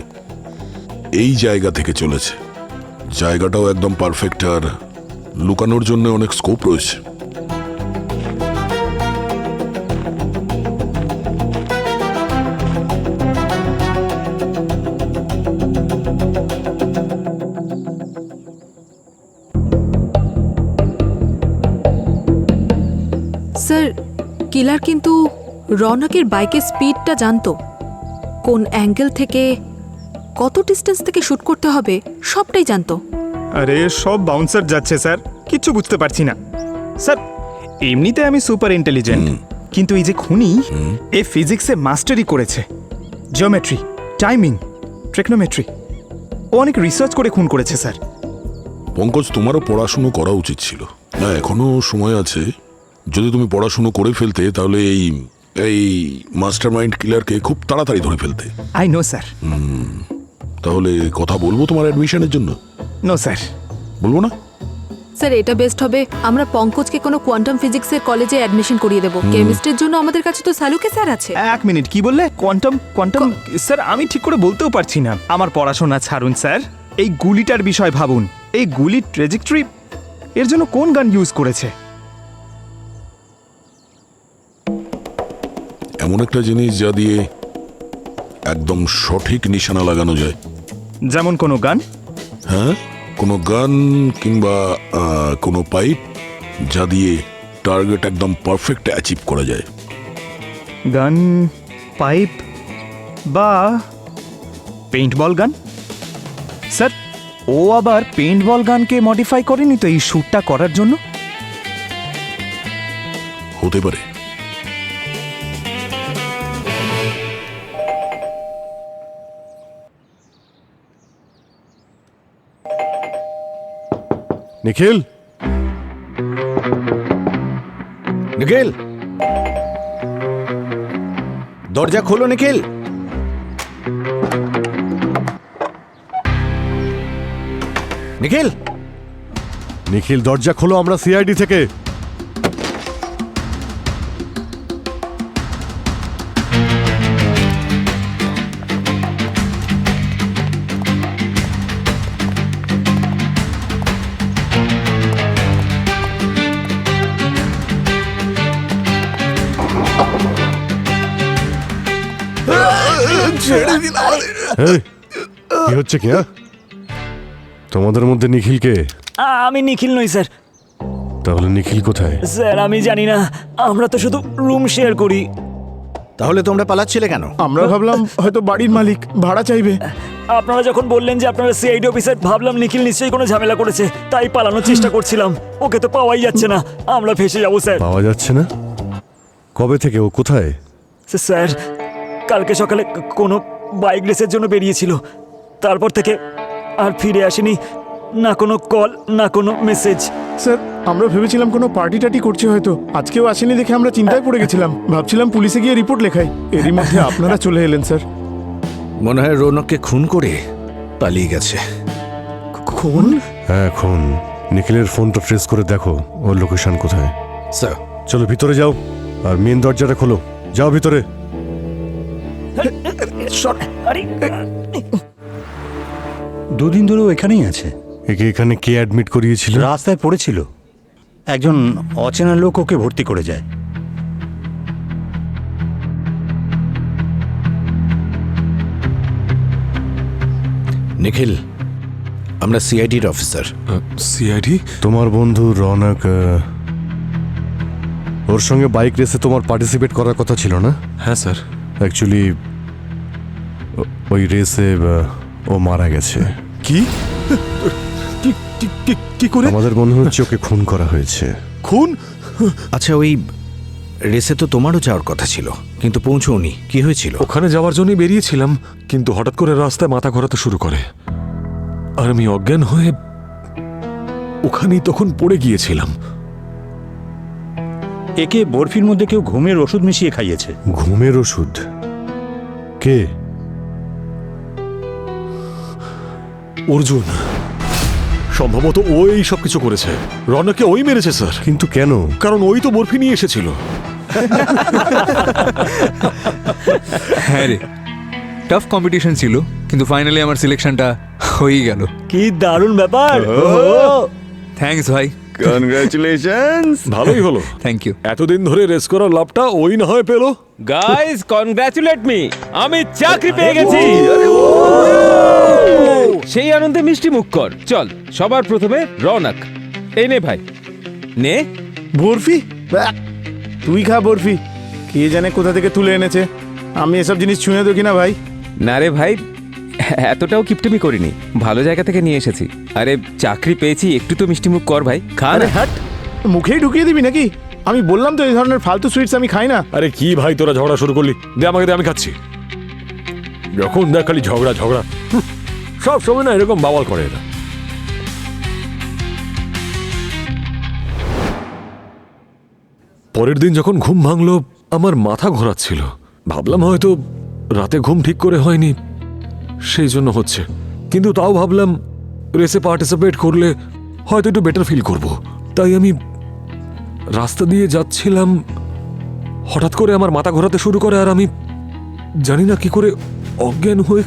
[SPEAKER 2] এই জায়গা থেকে চলেছে। জায়গাটাও একদম পারফেক্ট, আর লুকানোর জন্য অনেক স্কোপ রয়েছে।
[SPEAKER 4] স্যার, কিলার কিন্তু রৌনকের বাইকের স্পিডটা জানতো, কোন অ্যাঙ্গেল থেকে কত ডিস্টেন্স থেকে শ্যুট করতে হবে সবটাই জানতো।
[SPEAKER 1] আরে সব বাউন্সার যাচ্ছে স্যার, কিচ্ছু বুঝতে পারছি না। স্যার এমনিতে আমি সুপার ইন্টেলিজেন্ট, কিন্তু এই যে খুনি এ ফিজিক্সে মাস্টারি করেছে, জিওমেট্রি, টাইমিং, ট্রিগনোমেট্রি, ও অনেক রিসার্চ করে খুন করেছে স্যার।
[SPEAKER 2] পঙ্কজ, তোমারও পড়াশুনো করা উচিত ছিল। না, এখনো সময় আছে। যদি তুমি পড়াশুনো করে ফেলতে তাহলে এই মাস্টার মাইন্ড কিলারকে খুব তাড়াতাড়ি ধরে ফেলতে।
[SPEAKER 1] I know sir.
[SPEAKER 2] তাহলে কথা বলবো তোমার অ্যাডমিশনের জন্য?
[SPEAKER 1] No sir.
[SPEAKER 2] বলবো না?
[SPEAKER 4] স্যার এটা বেস্ট হবে, আমরা পঙ্কজকে কোনো কোয়ান্টাম ফিজিক্সের কলেজে অ্যাডমিশন করিয়ে দেবো। কেমিস্ট্রির জন্য আমাদের কাছে তো সালুকে স্যার আছে।
[SPEAKER 1] এক মিনিট, কি বললে? কোয়ান্টাম কোয়ান্টাম স্যার আমি ঠিক করে বলতেও পারছি না। আমার পড়াশোনা ছাড়ুন স্যার, এই গুলিটার বিষয় ভাবুন। এই গুলির ট্রেজেক্টরি এর জন্য কোন গান ইউজ করেছে?
[SPEAKER 2] এমন একটা জিনিস যা দিয়ে একদম সঠিক নিশানা লাগানো যায়।
[SPEAKER 1] যেমন কোনো গান?
[SPEAKER 2] হ্যাঁ, কোনো গান কিংবা কোনো পাইপ যা দিয়ে টার্গেট একদম পারফেক্ট অ্যাচিভ করা যায়।
[SPEAKER 1] গান, পাইপ বা পেইন্টবল গান? স্যার ও আবার পেইন্টবল গানকে মডিফাই করেনি তো এই শ্যুটটা করার জন্য?
[SPEAKER 2] হতে পারে।
[SPEAKER 3] নিখিল,
[SPEAKER 13] নিখিল, দরজা খোলো নিখিল। নিখিল,
[SPEAKER 3] নিখিল দরজা খোলো, আমরা সিআইডি থেকে। এই, কি হচ্ছে কি? তোমাদের মধ্যে নিখিলকে?
[SPEAKER 12] আমি নিখিল নই স্যার।
[SPEAKER 3] তাহলে নিখিল কোথায়?
[SPEAKER 12] স্যার আমি জানি না, আমরা তো শুধু রুম শেয়ার করি।
[SPEAKER 13] তাহলে তোমরা পালাচ্ছিলে কেন?
[SPEAKER 1] আমরা ভাবলাম হয়তো বাড়ির মালিক ভাড়া চাইবে।
[SPEAKER 12] আপনারা যখন বললেন যে আপনারা সিআইডি অফিসার, ভাবলাম নিখিল নিশ্চয়ই কোনো ঝামেলা করেছে, তাই পালানোর চেষ্টা করছিলাম। ওকে তো পাওয়াই যাচ্ছে না, আমরা ফেসে যাবো স্যার।
[SPEAKER 3] পাওয়া যাচ্ছে না? কবে থেকে? ও কোথায়?
[SPEAKER 12] স্যার কালকে সকালে কোনো বাইক রেসের জন্য বেরিয়েছিল, তারপর থেকে আর ফিরে আসেনি। না কোনো কল, না কোনো মেসেজ।
[SPEAKER 1] স্যার আমরা ভেবেছিলাম কোনো পার্টি টার্টি করছে হয়তো, আজকেও আসেনি দেখে আমরা চিন্তায় পড়ে গেছিলাম। ভাবছিলাম পুলিশে গিয়ে রিপোর্ট লেখাই, এরই মধ্যে আপনারা চলে এলেন স্যার।
[SPEAKER 13] মনে হয় রৌনককে খুন করে পালিয়ে গেছে।
[SPEAKER 1] খুন?
[SPEAKER 3] হ্যাঁ খুন। নিখিলের ফোনটা ট্রেস করে দেখো ওর লোকেশন কোথায়।
[SPEAKER 13] স্যার
[SPEAKER 3] চলো ভিতরে যাও, আর মেন দরজাটা খোলো। যাও ভিতরে।
[SPEAKER 6] দুদিন ধরে ও এখানেই আছে।
[SPEAKER 3] একে এখানে কে অ্যাডমিট করিয়েছিল?
[SPEAKER 6] রাস্তায় পড়েছিল, একজন অচেনা লোক ওকে ভর্তি করে যায়।
[SPEAKER 13] নিখিল, আমরা সিআইডির অফিসার।
[SPEAKER 3] সিআইডি? তোমার বন্ধু রৌনক, ওর সঙ্গে বাইক রেসে তোমার পার্টিসিপেট করার কথা ছিল না?
[SPEAKER 14] হ্যাঁ স্যার।
[SPEAKER 3] অ্যাকচুয়ালি ওই রেসে ও মারা গেছে।
[SPEAKER 1] কি? কি করে?
[SPEAKER 3] আমাদের মনে হচ্ছে ওকে খুন করা হয়েছে।
[SPEAKER 1] খুন?
[SPEAKER 13] আচ্ছা, ওই রেসে তো তোমারও যাওয়ার কথা ছিল, কিন্তু পৌঁছওনি। কি হয়েছিল?
[SPEAKER 14] ওখানে যাওয়ার জন্যই বেরিয়েছিলাম, কিন্তু হঠাৎ করে রাস্তায় মাথা ঘোরাতে শুরু করে, আর আমি অজ্ঞান হয়ে ওখানেই তখন পড়ে গিয়েছিলাম।
[SPEAKER 6] একে বরফির মধ্যে কেউ ঘুমের ওষুধ মিশিয়ে খাইয়েছে।
[SPEAKER 3] ঘুমের ওষুধ? কে?
[SPEAKER 14] অর্জুন। সম্ভবত ও এই সব কিছু করেছে। রনককে ওই মেরেছে স্যার।
[SPEAKER 3] কিন্তু কেন?
[SPEAKER 14] কারণ ওই তো বরফি নিয়ে এসেছিল।
[SPEAKER 7] হ্যাঁ রে, টাফ কম্পিটিশন ছিল, কিন্তু ফাইনালি আমার সিলেকশনটা হয়েই গেল।
[SPEAKER 12] কি দারুণ ব্যাপার।
[SPEAKER 7] থ্যাঙ্কস ভাই।
[SPEAKER 5] কনগ্রাচুলেশনস।
[SPEAKER 14] ভালোই হলো।
[SPEAKER 7] Thank you.
[SPEAKER 14] এতদিন ধরে রেস করার লাভটা ওই না হয় পেলো।
[SPEAKER 11] গাইস কনগ্রাচুলেট মি, আমি চাকরি পেয়ে গেছি। সেই আনন্দে মিষ্টি মুখ কর। চল সবার প্রথমে রৌনক, এই নে ভাই, নে।
[SPEAKER 1] বরফি? তুই খা বরফি, কে জানে কোথা থেকে তুলে এনেছে। আমি এসব জিনিস ছুঁয়ে দেখি না ভাই।
[SPEAKER 11] না রে ভাই, এতটাও কিপটেমি করিনি, ভালো জায়গা থেকে নিয়ে এসেছি। আরে চাকরি পেয়েছি, একটু তো মিষ্টি মুখ কর ভাই, খা না।
[SPEAKER 1] হাট, মুখেই ঢুকিয়ে দিবি নাকি? আমি বললাম তো এই ধরনের ফালতু সুইটস আমি খাই না।
[SPEAKER 14] আরে কি ভাই তোরা ঝগড়া শুরু করলি? দে আমাকে দে, আমি খাচ্ছি। যখন দেখ খালি ঝগড়া ঝগড়া, সব সময় না এরকম বাওয়াল করে এরা। পরের দিন যখন ঘুম ভাঙলো আমার মাথা ঘোরাচ্ছিল। ভাবলাম হয়তো রাতে ঘুম ঠিক করে হয়নি, সেই জন্য হচ্ছে। কিন্তু তাও ভাবলাম রেসে পার্টিসিপেট করলে হয়তো একটু বেটার ফিল করব। তাই আমি রাস্তা দিয়ে যাচ্ছিলাম, হঠাৎ করে আমার মাথা ঘোরাতে শুরু করে, আর আমি জানি না কি করে অজ্ঞান হয়ে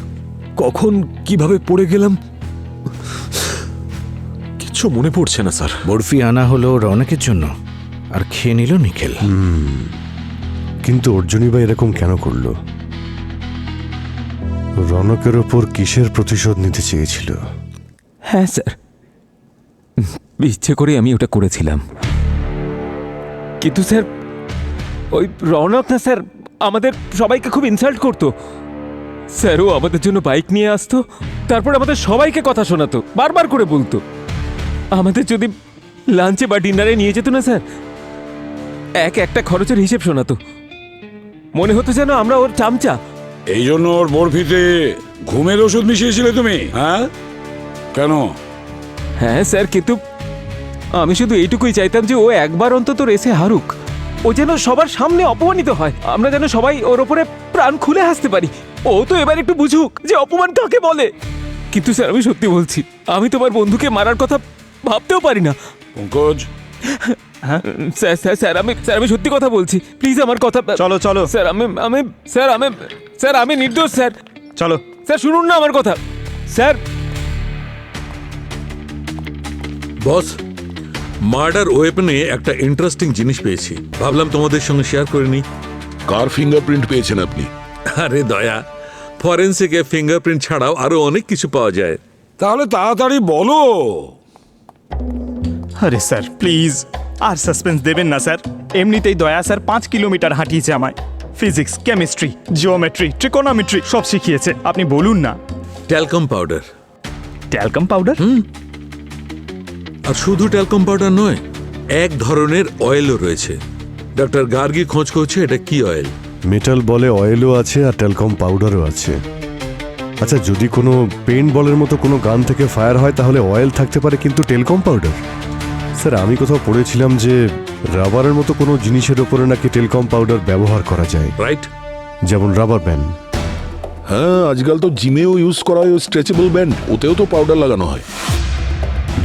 [SPEAKER 14] কখন কিভাবে পড়ে গেলাম, কিছু মনে পড়ছে না স্যার।
[SPEAKER 13] বরফি আনা হলো রৌনকের জন্য, আর খেয়ে নিল নিখিল।
[SPEAKER 3] কিন্তু অর্জুনই বা এরকম কেন করলো? রনকের ওপর কিসের প্রতিশোধ নিতে চেয়েছিল?
[SPEAKER 11] হ্যাঁ স্যার, ইচ্ছে করে আমি ওটা করেছিলাম। কিন্তু স্যার ওই রৌনক না স্যার, আমাদের সবাইকে খুব ইনসাল্ট করতো। স্যার ও আমাদের জন্য বাইক নিয়ে আসতো, তারপর আমাদের সবাইকে কথা শোনাতো, বারবার করে বলতো। আমাদের যদি লাঞ্চে বা ডিনারে নিয়ে যেত না স্যার, একটা খরচের হিসেব শোনাতো। মনে হতো যেন আমরা ওর চামচা।
[SPEAKER 9] এই জন্য ওর বরফিতে ঘুমের ওষুধ মিশিয়েছিলে তুমি? হ্যাঁ কেন?
[SPEAKER 11] হ্যাঁ স্যার, কিন্তু আমি শুধু এইটুকুই চাইতাম যে ও একবার অন্তত রেসে হারুক, ও যেন সবার সামনে অপমানিত হয়, আমরা যেন সবাই ওর ওপরে প্রাণ খুলে হাসতে পারি। ও তো এবার একটু বুঝুক যে অপমান কাকে বলে। কিন্তু স্যার আমি সত্যি বলছি, আমি তোমার বন্ধুকে মারার কথা ভাবতেও পারি না।
[SPEAKER 9] পঙ্কজ,
[SPEAKER 11] স্যার স্যার স্যার আমি সত্যি কথা বলছি, প্লিজ আমার কথা।
[SPEAKER 1] চলো চলো
[SPEAKER 11] স্যার স্যার আমি নির্দোষ স্যার।
[SPEAKER 1] চলো
[SPEAKER 11] স্যার শুনুন না আমার কথা স্যার।
[SPEAKER 8] বস, মার্ডার ওয়েপনে একটা ইন্টারেস্টিং জিনিস পেয়েছি, ভাবলাম তোমাদের সঙ্গে শেয়ার করে নিই।
[SPEAKER 2] কার ফিঙ্গারপ্রিন্ট পেয়েছেন আপনি?
[SPEAKER 8] আরে দয়া, ফরেন্সিকে ফিঙ্গারপ্রিন্ট ছাড়াও আরো অনেক কিছু পাওয়া যায়।
[SPEAKER 9] তাহলে তাড়াতাড়ি বলো।
[SPEAKER 1] আরে স্যার প্লিজ, আর সাসপেন্স দেবেন না স্যার। এমনিতেই দয়া স্যার 5 কিলোমিটার হাঁটিয়েছে আমায়। ফিজিক্স, কেমিস্ট্রি, জিওমেট্রি, ট্রিকোনোমেট্রি সব শিখিয়েছে। আপনি বলুন না।
[SPEAKER 8] Talcum powder.
[SPEAKER 1] Talcum powder?
[SPEAKER 8] আর শুধু ট্যালকাম পাউডার নয়, এক ধরনের অয়েলও রয়েছে। ডক্টর গার্গি খোঁজ করছে এটা কি অয়েল।
[SPEAKER 3] মেটাল বলে অয়েলও আছে আর ট্যালকম পাউডারও আছে। আচ্ছা, যদি কোনো পেইন্ট বলের মতো কোনো গান থেকে ফায়ার হয় তাহলে অয়েল থাকতে পারে, কিন্তু টেলকম পাউডার? স্যার আমি কোথাও পড়েছিলাম যে রাবারের মতো কোনো জিনিসের ওপরে নাকি টেলকম পাউডার ব্যবহার করা যায়,
[SPEAKER 8] রাইট?
[SPEAKER 3] যেমন রাবার ব্যান্ড।
[SPEAKER 2] হ্যাঁ, আজকাল তো জিমেও ইউজ করা হয় স্ট্রেচেবল ব্যান্ড, ওতেও তো পাউডার লাগানো হয়।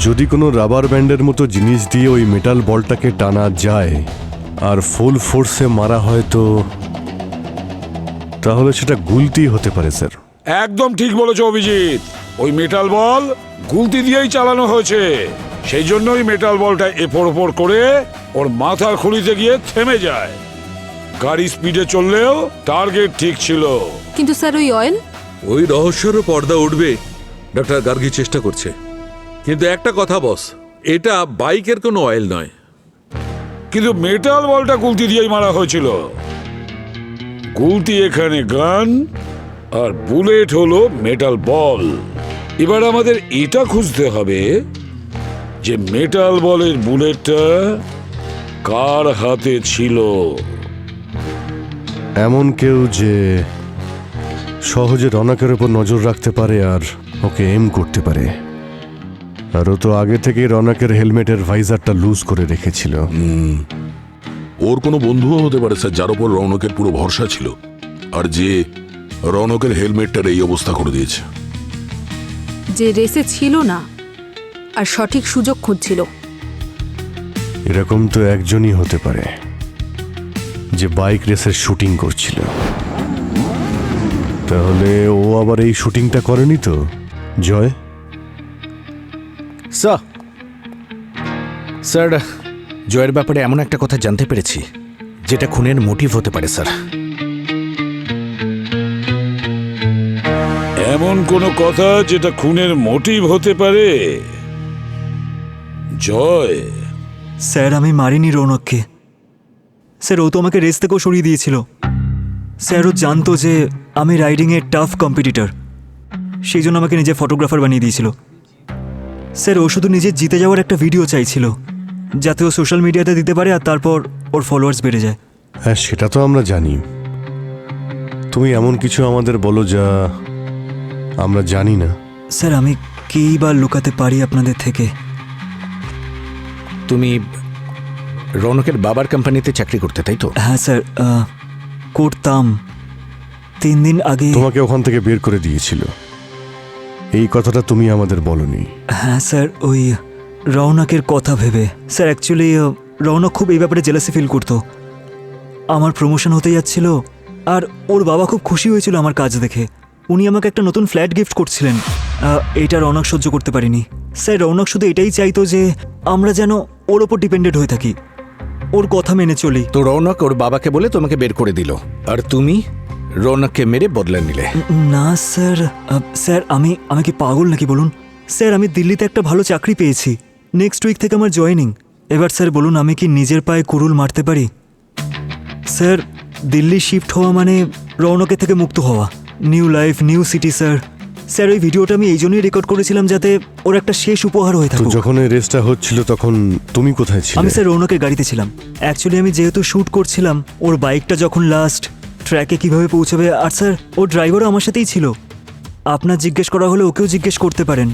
[SPEAKER 3] যদি কোনো রাবার ব্যান্ডের মতো জিনিস দিয়ে ওই মেটাল বলটাকে টানা যায় আর ফুল ফোর্সে মারা হয়, তো তাহলে সেটা গুলতি হতে পারে স্যার।
[SPEAKER 9] একদম ঠিক বলেছো অভিজিৎ, ওই মেটাল বল গুলতি দিয়েই চালানো হয়েছে। সেই জন্যই মেটাল বলটা এপর ওপর করে ওর মাথার খুলিতে গিয়ে থেমে যায়। গাড়ি স্পিডে চললেও টার্গেট ঠিক ছিল।
[SPEAKER 4] কিন্তু স্যার ওই অয়েল?
[SPEAKER 8] ওই রহস্যেরও পর্দা উঠবে, ডক্টর গার্গি চেষ্টা করছে। কিন্তু একটা কথা বস, এটা বাইকের কোনো অয়েল নয়।
[SPEAKER 9] কিন্তু মেটাল বলটা গুলতি দিয়েই মারা হয়েছিল। গুলতি এখানে গান আর বুলেট হলো মেটাল বল। এবার আমাদের এটা খুঁজতে হবে যে মেটাল বলের বুলেটটা কার হাতে ছিল।
[SPEAKER 3] এমন কেউ যে সহজে রনকের উপর নজর রাখতে পারে আর ওকে এম করতে পারে। আর ও তো আগে থেকে রনকের হেলমেটের ভাইজারটা লুজ করে রেখেছিল।
[SPEAKER 2] ওর কোনো বন্ধুও হতে পারে স্যার, যার উপর রৌনকের পুরো ভরসা ছিল, আর যে রৌনকের হেলমেটটার এই অবস্থা করে দিয়েছে।
[SPEAKER 4] যে রেসে ছিল না আর সঠিক সুযোগ খুঁজছিল।
[SPEAKER 3] এরকম তো একজনই হতে পারে যে বাইক রেসের শুটিং করছিল। তাহলে ও আবার এই শুটিংটা করেনি তো জয়?
[SPEAKER 13] স্যার, জয়ের ব্যাপারে এমন একটা কথা জানতে পেরেছি যেটা খুনের মোটিভ হতে পারে স্যার।
[SPEAKER 9] এমন কোনো কথা যেটা খুনের মোটিভ হতে পারে? জয়,
[SPEAKER 15] স্যার আমি মারিনি রৌনককে। স্যার ও তো আমাকে রেস থেকেও সরিয়ে দিয়েছিল। স্যার ও জানতো যে আমি রাইডিংয়ে টাফ কম্পিটিটর, সেই জন্য আমাকে নিজে ফটোগ্রাফার বানিয়ে দিয়েছিল। স্যার ও শুধু নিজে জিতে যাওয়ার একটা ভিডিও চাইছিল যাতে ও সোশ্যাল মিডিয়াতে দিতে পারে আর তারপর ওর ফলোয়ার্স বেড়ে যায়।
[SPEAKER 3] হ্যাঁ, সেটা তো আমরা জানি। তুমি এমন কিছু আমাদের বলো যা আমরা জানি না।
[SPEAKER 15] স্যার আমি কেই বা লুকাতে পারি আপনাদের থেকে?
[SPEAKER 13] তুমি রৌনকের বাবার কোম্পানিতে চাকরি করতে, তাই তো?
[SPEAKER 15] হ্যাঁ স্যার, করতাম। 3 দিন আগে
[SPEAKER 3] তোমাকে ওখান থেকে বের করে দিয়েছিল, এই কথাটা তুমি আমাদের বলনি।
[SPEAKER 15] হ্যাঁ স্যার, ওই রৌনকের কথা ভেবে। স্যার অ্যাকচুয়ালি রৌনক খুব এই ব্যাপারে জেলাসি ফিল করতো। আমার প্রমোশন হতে যাচ্ছিল আর ওর বাবা খুব খুশি হয়েছিল আমার কাজ দেখে। উনি আমাকে একটা নতুন ফ্ল্যাট গিফট করছিলেন। এইটা রৌনক সহ্য করতে পারিনি। স্যার রৌনক শুধু এটাই চাইতো যে আমরা যেন ওর ওপর ডিপেন্ডেন্ট হয়ে থাকি, ওর কথা মেনে চলি।
[SPEAKER 13] তো রৌনক ওর বাবাকে বলে তোমাকে বের করে দিল আর তুমি রৌনককে মেরে বদলা নিলে?
[SPEAKER 15] না স্যার, স্যার আমি কি পাগল নাকি বলুন? স্যার আমি দিল্লিতে একটা ভালো চাকরি পেয়েছি, নেক্সট উইক থেকে আমার জয়েনিং। এবার স্যার বলুন আমি কি নিজের পায়ে কুড়ুল মারতে পারি? স্যার দিল্লি শিফট হওয়া মানে রৌনকের থেকে মুক্ত হওয়া, new life new city. Sir sir ওই ভিডিওটা আমি এই জন্যই রেকর্ড করেছিলাম যাতে ওর একটা শেষ উপহার হয়ে
[SPEAKER 3] তো
[SPEAKER 15] থাকে।
[SPEAKER 3] যখন এই রেসটা হচ্ছিল তখন তুমি কোথায় ছিলে?
[SPEAKER 15] আমি স্যার রৌনকের গাড়িতে ছিলাম। অ্যাকচুয়ালি আমি যেহেতু শ্যুট করছিলাম, ওর বাইকটা যখন লাস্ট ট্র্যাকে কিভাবে পৌঁছবে, আর স্যার ওর ড্রাইভারও আমার সাথেই ছিল। আপনার জিজ্ঞেস করা হলে ওকেও জিজ্ঞেস করতে পারেন।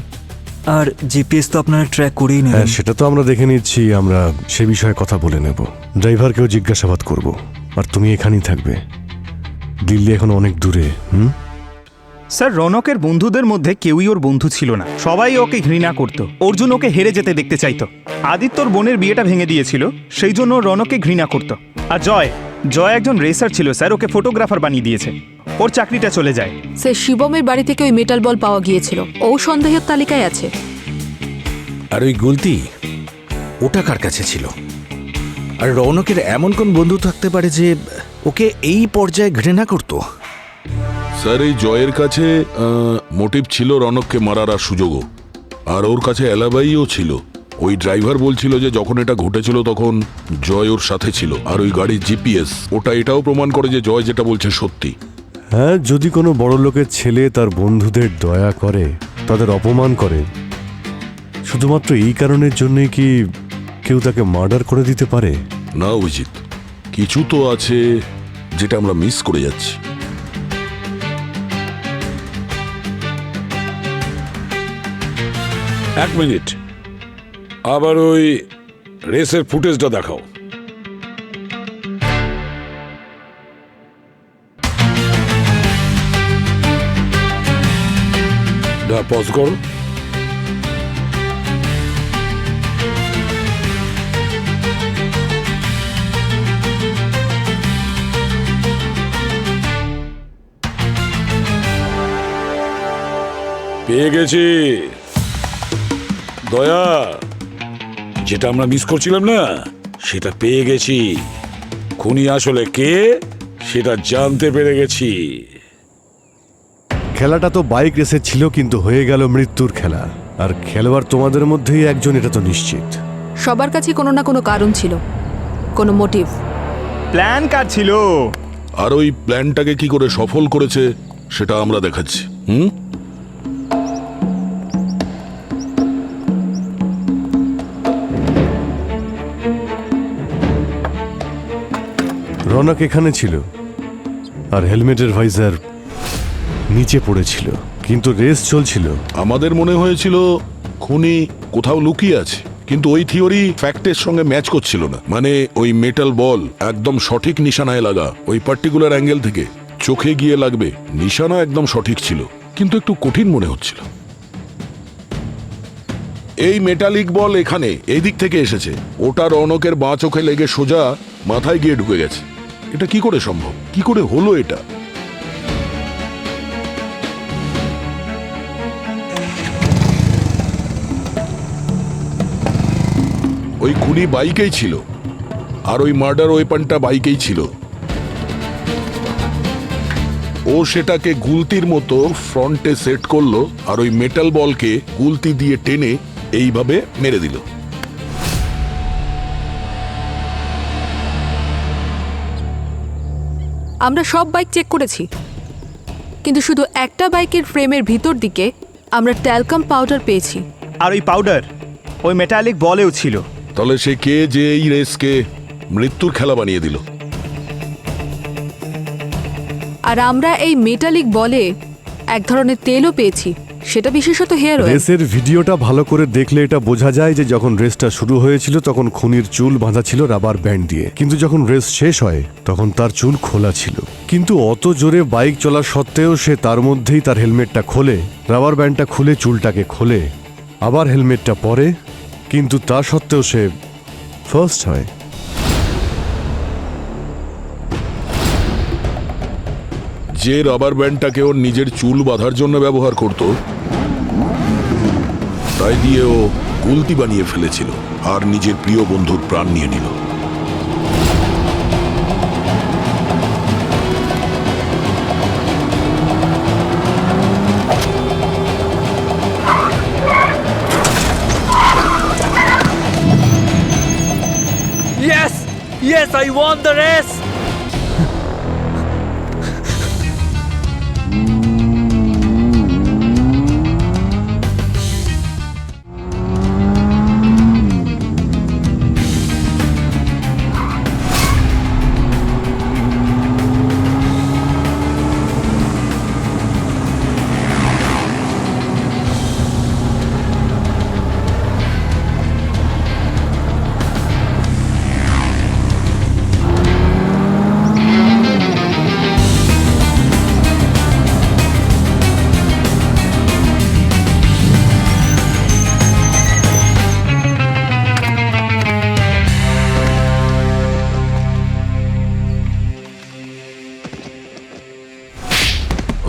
[SPEAKER 15] আর জিপিএস তো আপনারা ট্র্যাক করেই নেবেন।
[SPEAKER 3] হ্যাঁ, সেটা তো আমরা দেখে নিচ্ছি, আমরা সে বিষয়ে কথা বলে নেব। ড্রাইভারকেও জিজ্ঞাসাবাদ করব। আর তুমি এখানেই থাকবে, দিল্লি এখন অনেক দূরে।
[SPEAKER 1] স্যার রৌনকের বন্ধুদের মধ্যে কেউই ওর বন্ধু ছিল না, সবাই ওকে ঘৃণা করত। অর্জুন ওকে হেরে যেতে দেখতে চাইতো। আদিত্যর বোনের বিয়েটা ভেঙে দিয়েছিল, সেই জন্য রৌনককে ঘৃণা করত। আর জয় একজন রেসার ছিল স্যার, ওকে ফটোগ্রাফার বানিয়ে দিয়েছে। ওর চাকরিটা চলে যায়।
[SPEAKER 4] স্যার শিবমের বাড়ি থেকে ওই মেটাল বল পাওয়া গিয়েছিল, ও সন্দেহের তালিকায় আছে।
[SPEAKER 13] আর ওই গুলতি ওটা কার কাছে ছিল? আর রৌনকের এমন কোন বন্ধু থাকতে পারে যে ওকে এই পর্যায়ে ঘৃণা করতো?
[SPEAKER 2] স্যার এই জয়ের কাছে মোটিভ ছিল রৌনককে মারার আর সুযোগও, আর ওর কাছে অ্যালাবাইও ছিল। ওই ড্রাইভার বলছিল যে যখন এটা ঘটেছিল তখন জয় ওর সাথে ছিল, আর ওই গাড়ির জিপিএস ওটা এটাও প্রমাণ করে যে জয় যেটা বলছে সত্যি।
[SPEAKER 3] হ্যাঁ, যদি কোনো বড় লোকের ছেলে তার বন্ধুদের দয়া করে, তাদের অপমান করে, শুধুমাত্র এই কারণের জন্যই কি কেউ তাকে মার্ডার করে দিতে পারে?
[SPEAKER 2] না অভিজিৎ, কিছু তো আছে যেটা আমরা মিস করে যাচ্ছি।
[SPEAKER 9] এক মিনিট, আবার ওই রেসের ফুটেজটা দেখাও। পজ করো। পেয়ে গেছি দয়া, যেটা আমরা মিস করছিলাম না সেটা পেয়ে গেছি। খুনি আসলে কে সেটা জানতে পেরে গেছি।
[SPEAKER 3] খেলাটা তো বাইক রেসে ছিল, কিন্তু হয়ে গেল মৃত্যুর খেলা। আর খেলোয়াড় তোমাদের মধ্যেই একজন, এটা তো নিশ্চিত।
[SPEAKER 4] সবার কাছে কোনো না কোনো কারণ ছিল, কোনো মোটিভ।
[SPEAKER 1] প্ল্যান কার ছিল?
[SPEAKER 2] আর ওই প্ল্যানটাকে কি করে সফল করেছে সেটা আমরা দেখাচ্ছি।
[SPEAKER 3] রৌনক এখানে ছিল আর হেলমেটের ভাইজার নিচে পড়েছিল, কিন্তু রেস চলছিল।
[SPEAKER 2] আমাদের মনে হয়েছিল খুনি কোথাও লুকিয়ে আছে, কিন্তু ওই থিওরি ফ্যাক্টের সঙ্গে ম্যাচ করছিল না। মানে ওই মেটাল বল একদম সঠিক নিশানায় লাগা, ওই পার্টিকুলার অ্যাঙ্গেল থেকে চোখে গিয়ে লাগবে, নিশানা একদম সঠিক ছিল, কিন্তু একটু কঠিন মনে হচ্ছিল। এই মেটালিক বল এখানে এই দিক থেকে এসেছে, ওটা রৌনকের বাঁ চোখে লেগে সোজা মাথায় গিয়ে ঢুকে গেছে। এটা কি করে সম্ভব? কি করে হলো এটা? ওই খুনি বাইকেই ছিল, আর ওই মার্ডার ওয়েপনটা বাইকেই ছিল। ও সেটাকে গুলতির মতো ফ্রন্টে সেট করলো, আর ওই মেটাল বলকে গুলতি দিয়ে টেনে এইভাবে মেরে দিল।
[SPEAKER 4] আমরা সব বাইক চেক করেছি, কিন্তু শুধু একটা বাইকের ফ্রেমের ভিতর দিকে আমরা ট্যালকাম পাউডার পেয়েছি।
[SPEAKER 1] আর ওই পাউডার ওই মেটালিক বলেও ছিল।
[SPEAKER 2] তাহলে সে কে যে এই রেসকে মৃত্যুর খেলা বানিয়ে দিল?
[SPEAKER 4] আর আমরা এই মেটালিক বলে এক ধরনের তেলও পেয়েছি, সেটা বিশেষত হেয়ার অয়েল।
[SPEAKER 3] রেসের ভিডিওটা ভালো করে দেখলে এটা বোঝা যায় যে যখন রেসটা শুরু হয়েছিল তখন খুনির চুল বাঁধা ছিল রাবার ব্যান্ড দিয়ে, কিন্তু যখন রেস শেষ হয় তখন তার চুল খোলা ছিল। কিন্তু অত জোরে বাইক চলা সত্ত্বেও সে তার মধ্যেই তার হেলমেটটা খোলে, রাবার ব্যান্ডটা খুলে চুলটাকে খোলে, আবার হেলমেটটা পরে, কিন্তু তা সত্ত্বেও সে ফার্স্ট হয়।
[SPEAKER 2] যে রাবার ব্যান্ডটাকে ওর নিজের চুল বাঁধার জন্য ব্যবহার করত, তাই দিয়ে ও গুলতি বানিয়ে ফেলেছিল আর নিজের প্রিয় বন্ধুর প্রাণ নিয়ে নিল।
[SPEAKER 11] Yes! Yes, I won the race!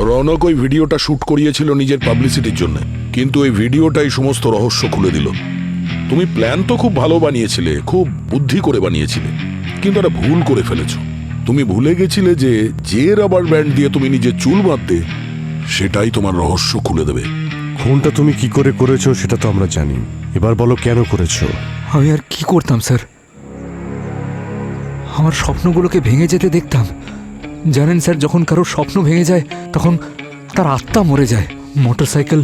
[SPEAKER 2] Rounak ওই ভিডিওটা শুট করিয়েছিল নিজের পাবলিসিটির জন্য, কিন্তু ওই ভিডিওটাই সমস্ত রহস্য খুলে দিল। তুমি প্ল্যান তো খুব ভালো বানিয়েছিলে, খুব বুদ্ধি করে বানিয়েছিলে, কিন্তু একটা ভুল করে ফেলেছো। তুমি ভুলে গেছিলে যে যে রাবার ব্যান্ড দিয়ে তুমি নিজের চুল বাঁধতে, সেটাই তোমার রহস্য খুলে দেবে।
[SPEAKER 3] খুনটা তুমি কি করে করেছো সেটা তো আমরা জানি, এবার বলো কেন করেছো?
[SPEAKER 7] আমি আর কি করতাম স্যার, আমার স্বপ্নগুলোকে ভেঙে যেতে দেখতাম। জানেন স্যার, যখন কারোর স্বপ্ন ভেঙে যায় তখন তার আত্মা মরে যায়। মোটরসাইকেল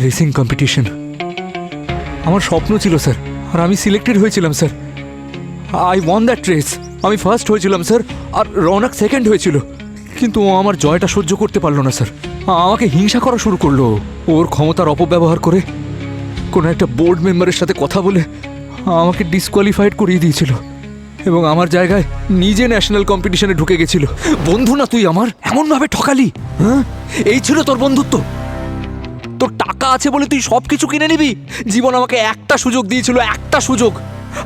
[SPEAKER 7] রেসিং কম্পিটিশন আমার স্বপ্ন ছিল স্যার, আর আমি সিলেক্টেড হয়েছিলাম sir. I one that race, আমি ফার্স্ট হয়েছিলাম স্যার, আর রৌনক সেকেন্ড হয়েছিল। কিন্তু ও আমার জয়টা সহ্য করতে পারলো না স্যার, আমাকে হিংসা করা শুরু করলো। ওর ক্ষমতার অপব্যবহার করে কোনো একটা বোর্ড মেম্বারের সাথে কথা বলে আমাকে ডিসকোয়ালিফাইড করিয়ে দিয়েছিল, এবং আমার জায়গায় নিজে ন্যাশনাল কম্পিটিশনে ঢুকে গেছিল। বন্ধু না তুই আমার, এমনভাবে ঠকালি? হ্যাঁ, এই ছিল তোর বন্ধুত্ব? তোর টাকা আছে বলে তুই সব কিছু কিনে নিবি? জীবন আমাকে একটা সুযোগ দিয়েছিল, একটা সুযোগ,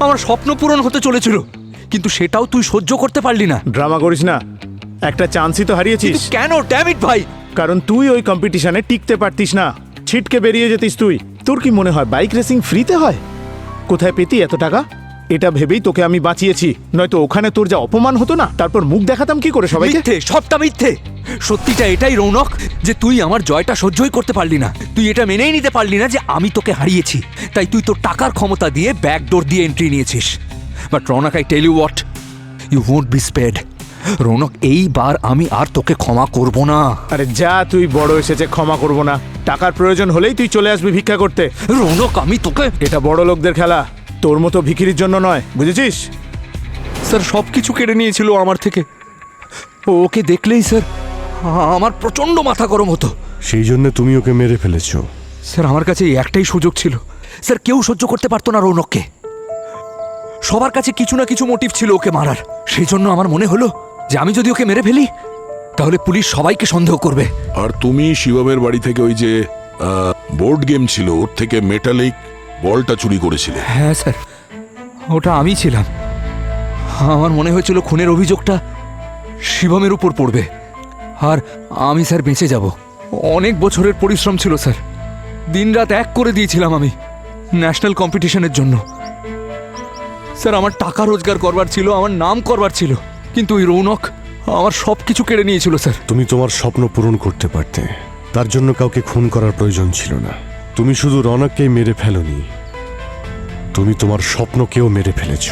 [SPEAKER 7] আমার স্বপ্ন পূরণ হতে চলেছিল, কিন্তু সেটাও তুই সহ্য করতে পারলি না।
[SPEAKER 1] ড্রামা করিস না, একটা চান্সই তো হারিয়েছিস।
[SPEAKER 7] কেন? ড্যাম ইট ভাই!
[SPEAKER 1] কারণ তুই ওই কম্পিটিশনে টিকতে পারতিস না, ছিটকে বেরিয়ে যেতিস তুই। তোর কি মনে হয় বাইক রেসিং ফ্রিতে হয়? কোথায় পেতি এত টাকা? এটা ভেবেই তোকে আমি বাঁচিয়েছি, নয়তো ওখানে তোর যা অপমান হতো না, তারপর মুখ দেখাতাম কি করে সবাইকে?
[SPEAKER 7] মিথ্যে, সবটা মিথ্যে। সত্যিটা এটাই রৌনক, যে তুই আমার জয়টা সহ্যই করতে পারলি না। তুই এটা মেনেই নিতে পারলি না যে আমি তোকে হারিয়েছি, তাই তুই তোর টাকার ক্ষমতা দিয়ে ব্যাকডোর দিয়ে এন্ট্রি নিয়েছিস। But Raunak, I tell you what, you won't be spared. Raunak, এইবার আমি আর তোকে ক্ষমা করব না।
[SPEAKER 1] আরে যা, তুই বড় এসেছে, ক্ষমা করব না। টাকার প্রয়োজন হলেই তুই চলে আসবি ভিক্ষা করতে।
[SPEAKER 7] রৌনক, আমি তোকে...
[SPEAKER 1] এটা বড় লোকদের খেলা, তোর মতো ভিখিরির জন্য নয়, বুঝেছিস?
[SPEAKER 7] স্যার, সব কিছু কেড়ে নিয়েছিল আমার থেকে। ওকে দেখলেই স্যার আমার প্রচন্ড মাথা গরম হতো।
[SPEAKER 3] সেই জন্য তুমি ওকে মেরে ফেলেছো?
[SPEAKER 7] স্যার, আমার কাছে এই একটাই সুযোগ ছিল। স্যার, কেউ সহ্য করতে পারতো না রৌনককে। সবার কাছে কিছু না কিছু মোটিভ ছিল ওকে মারার। সেই জন্য আমার মনে হলো যে আমি যদি ওকে মেরে ফেলি তাহলে পুলিশ সবাইকে সন্দেহ করবে।
[SPEAKER 2] আর তুমি শিবমের বাড়ি থেকে ওই যে বোর্ড গেম ছিল, ওর থেকে মেটালিক বলটা চুরি করেছিলে।
[SPEAKER 7] হ্যাঁ স্যার, ওটা আমি ছিলাম। আমার মনে হয়েছিল খুনের অভিযোগটা শিবমের উপর পড়বে আর আমি স্যার বেঁচে যাব। অনেক বছরের পরিশ্রম ছিল স্যার, দিনরাত এক করে দিয়েছিলাম আমি ন্যাশনাল কম্পিটিশনের জন্য। স্যার আমার টাকা রোজগার করবার ছিল, আমার নাম করবার ছিল, কিন্তু ওই রৌনক আমার সব কিছু কেড়ে নিয়েছিল স্যার।
[SPEAKER 3] তুমি তোমার স্বপ্ন পূরণ করতে পারতে, তার জন্য কাউকে খুন করার প্রয়োজন ছিল না। তুমি শুধু রনককেই মেরে ফেলোনি, তুমি তোমার স্বপ্নকেও মেরে ফেলেছ।